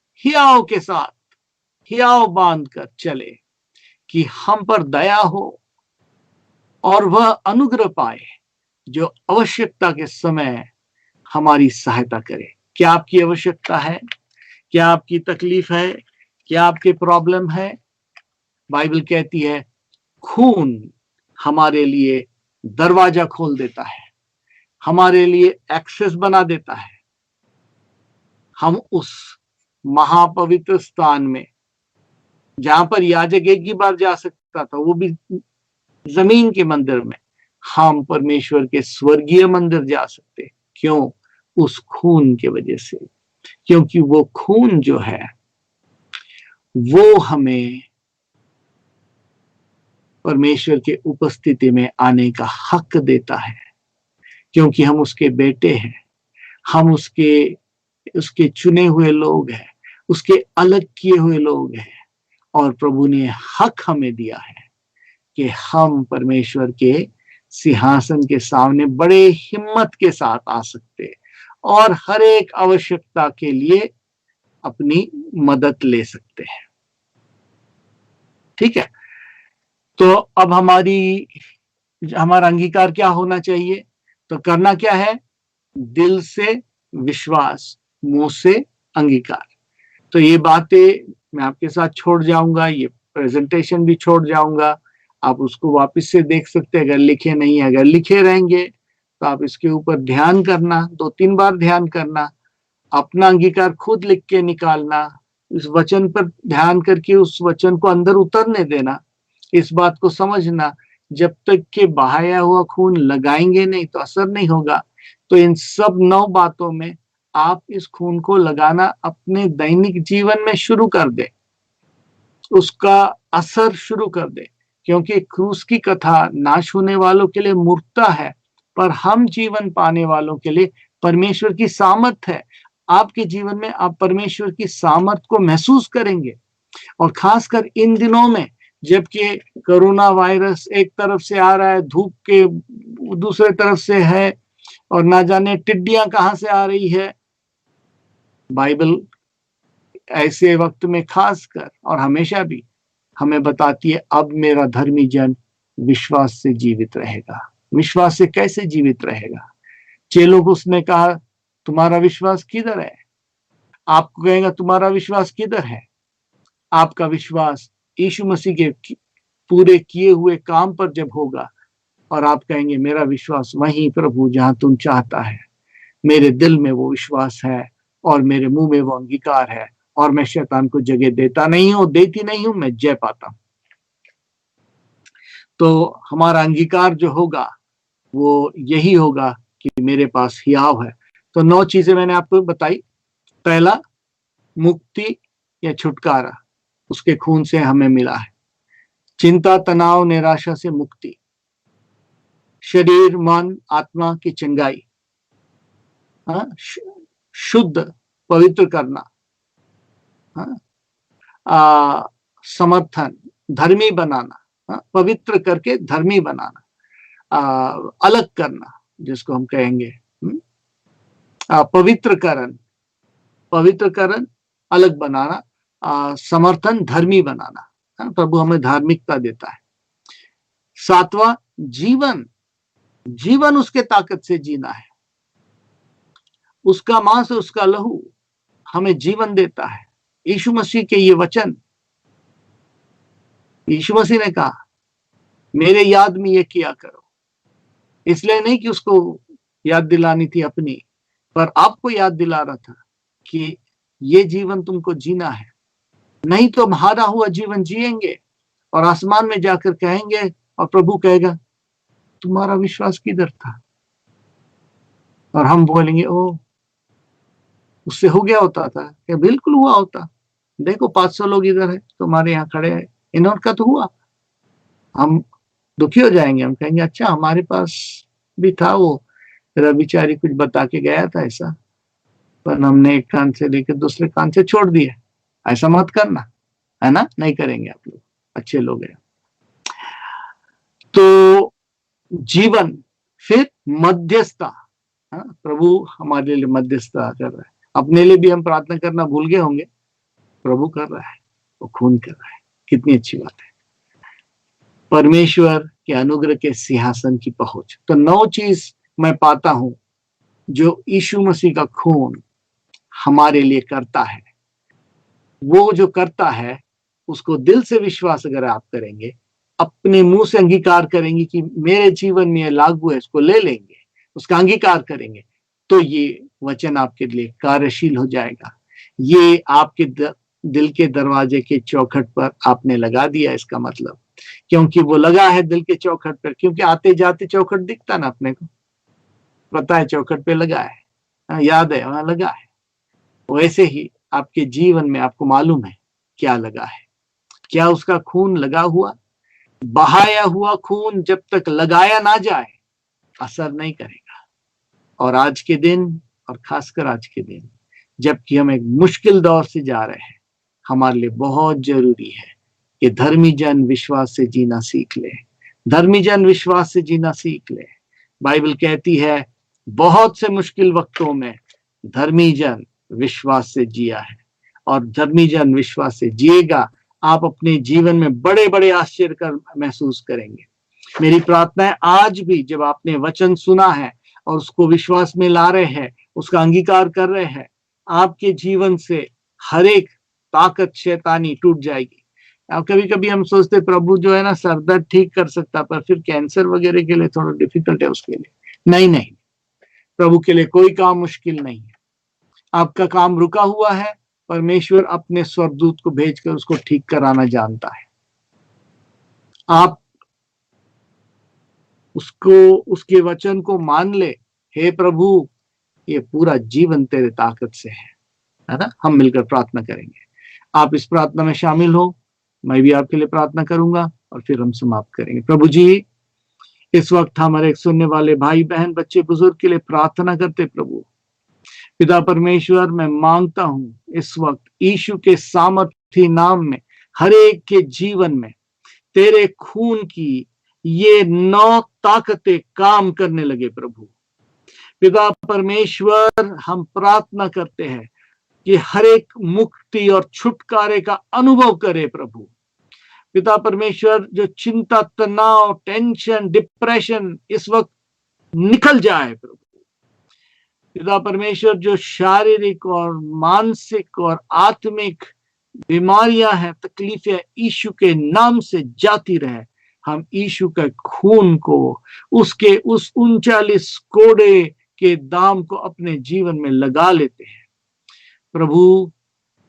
हियाव बांध कर चले, कि हम पर दया हो और वह अनुग्रह पाए जो आवश्यकता के समय हमारी सहायता करे। क्या आपकी आवश्यकता है? क्या आपकी तकलीफ है? क्या आपके प्रॉब्लम है? बाइबल कहती है खून हमारे लिए दरवाजा खोल देता है, हमारे लिए एक्सेस बना देता है। हम उस महापवित्र स्थान में, जहां पर याजक एक ही बार जा सकता था, वो भी जमीन के मंदिर में, हम परमेश्वर के स्वर्गीय मंदिर जा सकते। क्यों? उस खून के वजह से। क्योंकि वो खून जो है वो हमें परमेश्वर के उपस्थिति में आने का हक देता है, क्योंकि हम उसके बेटे हैं, हम उसके चुने हुए लोग हैं, उसके अलग किए हुए लोग हैं। और प्रभु ने हक हमें दिया है कि हम परमेश्वर के सिंहासन के सामने बड़े हिम्मत के साथ आ सकते और हर एक आवश्यकता के लिए अपनी मदद ले सकते हैं। ठीक है? तो अब हमारा अंगीकार क्या होना चाहिए? तो करना क्या है? दिल से विश्वास, मुंह से अंगीकार। तो ये बातें मैं आपके साथ छोड़ जाऊंगा, ये प्रेजेंटेशन भी छोड़ जाऊंगा, आप उसको वापस से देख सकते हैं। अगर लिखे नहीं है, अगर लिखे रहेंगे तो आप इसके ऊपर ध्यान करना, 2-3 बार ध्यान करना, अपना अंगीकार खुद लिख के निकालना, इस वचन पर ध्यान करके उस वचन को अंदर उतरने देना, इस बात को समझना, जब तक के बहाया हुआ खून लगाएंगे नहीं तो असर नहीं होगा। तो इन सब 9 बातों में आप इस खून को लगाना अपने दैनिक जीवन में शुरू कर दे, उसका असर शुरू कर दे। क्योंकि क्रूस की कथा नाश होने वालों के लिए मूर्खता है, पर हम जीवन पाने वालों के लिए परमेश्वर की सामर्थ है। आपके जीवन में आप परमेश्वर की सामर्थ को महसूस करेंगे। और खासकर इन दिनों में, जबकि कोरोना वायरस एक तरफ से आ रहा है, धूप के दूसरे तरफ से है, और ना जाने टिड्डियां कहां से आ रही है। बाइबल ऐसे वक्त में खासकर और हमेशा भी हमें बताती है, अब मेरा धर्मी जन विश्वास से जीवित रहेगा। विश्वास से कैसे जीवित रहेगा? चेलों को उसने कहा, तुम्हारा विश्वास किधर है? आपको कहेगा, तुम्हारा विश्वास किधर है? आपका विश्वास यीशु मसीह के पूरे किए हुए काम पर जब होगा और आप कहेंगे, मेरा विश्वास वहीं प्रभु जहां तुम चाहता है, मेरे दिल में वो विश्वास है और मेरे मुंह में वो अंगीकार है और मैं शैतान को जगह देता नहीं हूं, देती नहीं हूं, मैं जय पाता हूं। तो हमारा अंगीकार जो होगा वो यही होगा कि मेरे पास हियाव है। तो 9 चीजें मैंने आपको बताई। पहला, मुक्ति या छुटकारा उसके खून से हमें मिला है। चिंता, तनाव, निराशा से मुक्ति, शरीर, मन, आत्मा की चंगाई, शुद्ध, पवित्र करना, समर्थन, धर्मी बनाना, पवित्र करके धर्मी बनाना, अलग करना जिसको हम कहेंगे पवित्रकरण, अलग बनाना, समर्थन, धर्मी बनाना। प्रभु हमें धार्मिकता देता है। 7वां, जीवन उसके ताकत से जीना है। उसका मांस, उसका लहू हमें जीवन देता है। यीशु मसीह के ये वचन, यीशु मसीह ने कहा, मेरे याद में ये किया करो। इसलिए नहीं कि उसको याद दिलानी थी अपनी, पर आपको याद दिला रहा था कि ये जीवन तुमको जीना है। नहीं तो हम हारा हुआ जीवन जिएंगे और आसमान में जाकर कहेंगे और प्रभु कहेगा, तुम्हारा विश्वास किधर था? और हम बोलेंगे, ओ, उससे हो गया होता था क्या? बिल्कुल हुआ होता। देखो 500 लोग इधर है, तुम्हारे यहाँ खड़े हैं, इन्होंने तो हुआ। हम दुखी हो जाएंगे, हम कहेंगे, अच्छा हमारे पास भी था, वो रविचारी कुछ बता के गया था ऐसा, पर हमने एक कान से लेकर दूसरे कान से छोड़ दिया। ऐसा मत करना, है ना? नहीं करेंगे, आप लोग अच्छे लोग हैं। तो जीवन, फिर मध्यस्थता। प्रभु हमारे लिए मध्यस्थता कर रहा है। अपने लिए भी हम प्रार्थना करना भूल गए होंगे, प्रभु कर रहा है, वो खून कर रहा है। कितनी अच्छी बात है। परमेश्वर के अनुग्रह के सिंहासन की पहुंच। तो 9 चीज मैं पाता हूं जो यीशु मसीह का खून हमारे लिए करता है। वो जो करता है उसको दिल से विश्वास अगर आप करेंगे, अपने मुंह से अंगीकार करेंगे कि मेरे जीवन में लागू है, इसको ले लेंगे, उसका अंगीकार करेंगे, तो ये वचन आपके लिए कार्यशील हो जाएगा। ये आपके दिल के दरवाजे के चौखट पर आपने लगा दिया, इसका मतलब, क्योंकि वो लगा है दिल के चौखट पर, क्योंकि आते जाते चौखट दिखता ना, अपने को पता है चौखट पे लगा है, याद है वहां लगा है। वैसे ही आपके जीवन में आपको मालूम है क्या लगा है। क्या उसका खून लगा हुआ? बहाया हुआ खून जब तक लगाया ना जाए असर नहीं करेगा। और आज के दिन, और खासकर आज के दिन जबकि हम एक मुश्किल दौर से जा रहे हैं, हमारे लिए बहुत जरूरी है कि धर्मी जन विश्वास से जीना सीख ले। धर्मी जन विश्वास से जीना सीख ले। बाइबल कहती है, बहुत से मुश्किल वक्तों में धर्मी जन विश्वास से जिया है, और धर्मी जन विश्वास से जिएगा। आप अपने जीवन में बड़े बड़े आश्चर्य कर महसूस करेंगे। मेरी प्रार्थना है, आज भी जब आपने वचन सुना है और उसको विश्वास में ला रहे हैं, उसका अंगीकार कर रहे हैं, आपके जीवन से हर एक ताकत शैतानी टूट जाएगी। कभी कभी हम सोचते प्रभु जो है ना सरदर्द ठीक कर सकता, पर फिर कैंसर वगैरह के लिए थोड़ा डिफिकल्ट है उसके लिए। नहीं, प्रभु के लिए कोई काम मुश्किल नहीं है। आपका काम रुका हुआ है, परमेश्वर अपने स्वर्गदूत को भेजकर उसको ठीक कराना जानता है। आप उसको, उसके वचन को मान ले, हे प्रभु ये पूरा जीवन तेरे ताकत से है ना? हम मिलकर प्रार्थना करेंगे। आप इस प्रार्थना में शामिल हो, मैं भी आपके लिए प्रार्थना करूंगा और फिर हम समाप्त करेंगे। प्रभु जी, इस वक्त हमारे सुनने वाले भाई बहन, बच्चे, बुजुर्ग के लिए प्रार्थना करते। प्रभु पिता परमेश्वर, मैं मांगता हूं इस वक्त यीशु के सामर्थी नाम में हर एक के जीवन में तेरे खून की ये 9 ताकतें काम करने लगे। प्रभु पिता परमेश्वर, हम प्रार्थना करते हैं कि हर एक मुक्ति और छुटकारे का अनुभव करे प्रभु। पिता परमेश्वर, जो चिंता, तनाव, टेंशन, डिप्रेशन इस वक्त निकल जाए प्रभु। पिता परमेश्वर, जो शारीरिक और मानसिक और आत्मिक बीमारियां हैं, तकलीफें, यीशु के नाम से जाती रहे। हम यीशु के खून को, उसके उस 39 कोड़े के दाम को अपने जीवन में लगा लेते हैं। प्रभु,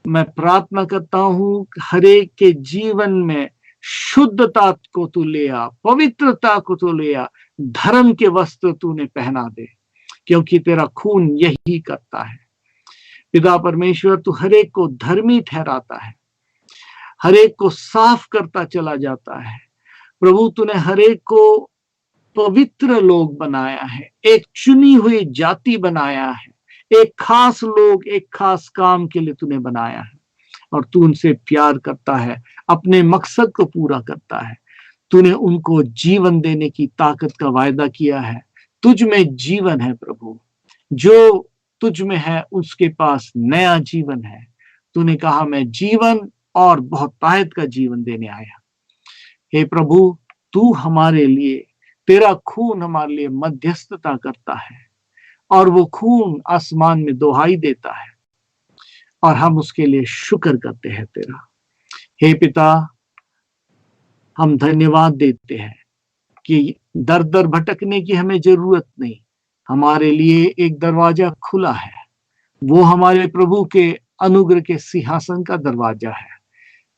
मैं प्रार्थना करता हूं हर एक के जीवन में शुद्धता को तू ले आ, पवित्रता को तू ले आ, धर्म के वस्त्र तूने पहना दे, क्योंकि तेरा खून यही करता है। पिता परमेश्वर, तू हर एक को धर्मी ठहराता है, हर एक को साफ करता चला जाता है। प्रभु, तूने हर एक को पवित्र लोग बनाया है, एक चुनी हुई जाति बनाया है, एक खास लोग, एक खास काम के लिए तूने बनाया है, और तू उनसे प्यार करता है, अपने मकसद को पूरा करता है। तूने उनको जीवन देने की ताकत का वायदा किया है। तुझ में जीवन है प्रभु, जो तुझ में है उसके पास नया जीवन है। तूने कहा, मैं जीवन और बहुतायत का जीवन देने आया। हे प्रभु, तू हमारे लिए, तेरा खून हमारे लिए मध्यस्थता करता है, और वो खून आसमान में दुहाई देता है, और हम उसके लिए शुक्र करते हैं तेरा। हे पिता, हम धन्यवाद देते हैं कि दर दर भटकने की हमें जरूरत नहीं। हमारे लिए एक दरवाजा खुला है, वो हमारे प्रभु के अनुग्रह के सिंहासन का दरवाजा है,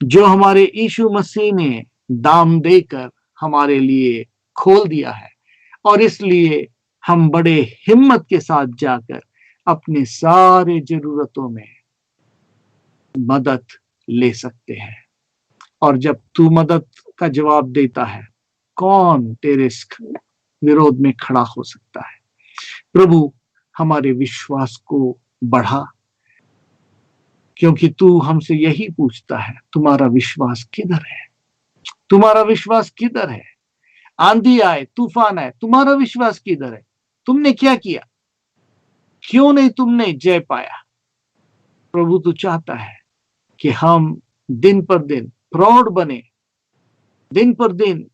जो हमारे यीशु मसीह ने दाम देकर हमारे लिए खोल दिया है। और इसलिए हम बड़े हिम्मत के साथ जाकर अपने सारे जरूरतों में मदद ले सकते हैं। और जब तू मदद का जवाब देता है, कौन तेरे विरोध में खड़ा हो सकता है। प्रभु, हमारे विश्वास को बढ़ा, क्योंकि तू हमसे यही पूछता है, तुम्हारा विश्वास किधर है? तुम्हारा विश्वास किधर है? आंधी आए, तूफान आए, तुम्हारा विश्वास किधर है? तुमने क्या किया? क्यों नहीं तुमने जय पाया? प्रभु, तू चाहता है कि हम दिन पर दिन प्रौढ़ बने, दिन पर दिन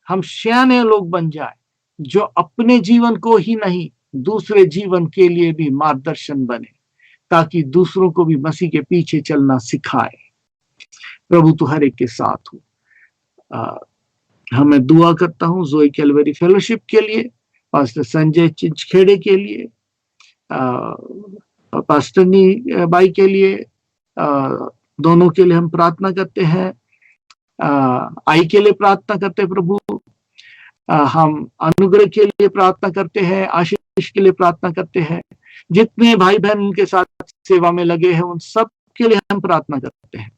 हम सियाने लोग बन जाए, जो अपने जीवन को ही नहीं, दूसरे जीवन के लिए भी मार्गदर्शन बने, ताकि दूसरों को भी मसीह के पीछे चलना सिखाए। प्रभु, तू हर एक के साथ हो। हमें दुआ करता हूँ जोई कैलवरी फेलोशिप के लिए, पास्टर संजय चिंचखेड़े के लिए, पास्टर नी बाई के लिए, दोनों के लिए हम प्रार्थना करते हैं। आई के लिए प्रार्थना करते हैं प्रभु, हम अनुग्रह के लिए प्रार्थना करते हैं, आशीष के लिए प्रार्थना करते हैं। जितने भाई बहन उनके साथ सेवा में लगे हैं, उन सब के लिए हम प्रार्थना करते हैं।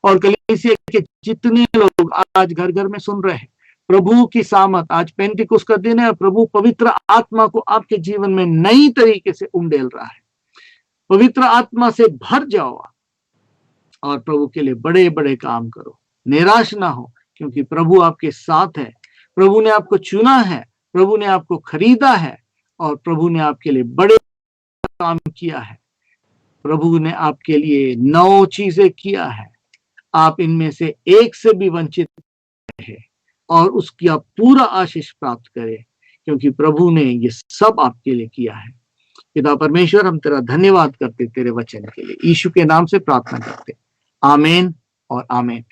और कलीसिया के जितने लोग आज घर घर में सुन रहे हैं, प्रभु की सामत, आज पेंटिकुस्त का दिन है, प्रभु पवित्र आत्मा को आपके जीवन में नई तरीके से उंडेल रहा है। पवित्र आत्मा से भर जाओ और प्रभु के लिए बड़े बड़े काम करो। निराश ना हो, क्योंकि प्रभु आपके साथ है। प्रभु ने आपको चुना है, प्रभु ने आपको खरीदा है, और प्रभु ने आपके लिए बड़े काम किया है। प्रभु ने आपके लिए 9 चीजें किया है, आप इनमें से एक से भी वंचित है, और उसकी आप पूरा आशीष प्राप्त करें, क्योंकि प्रभु ने ये सब आपके लिए किया है। पिता परमेश्वर, हम तेरा धन्यवाद करते तेरे वचन के लिए, यीशु के नाम से प्रार्थना करते, आमीन और आमीन।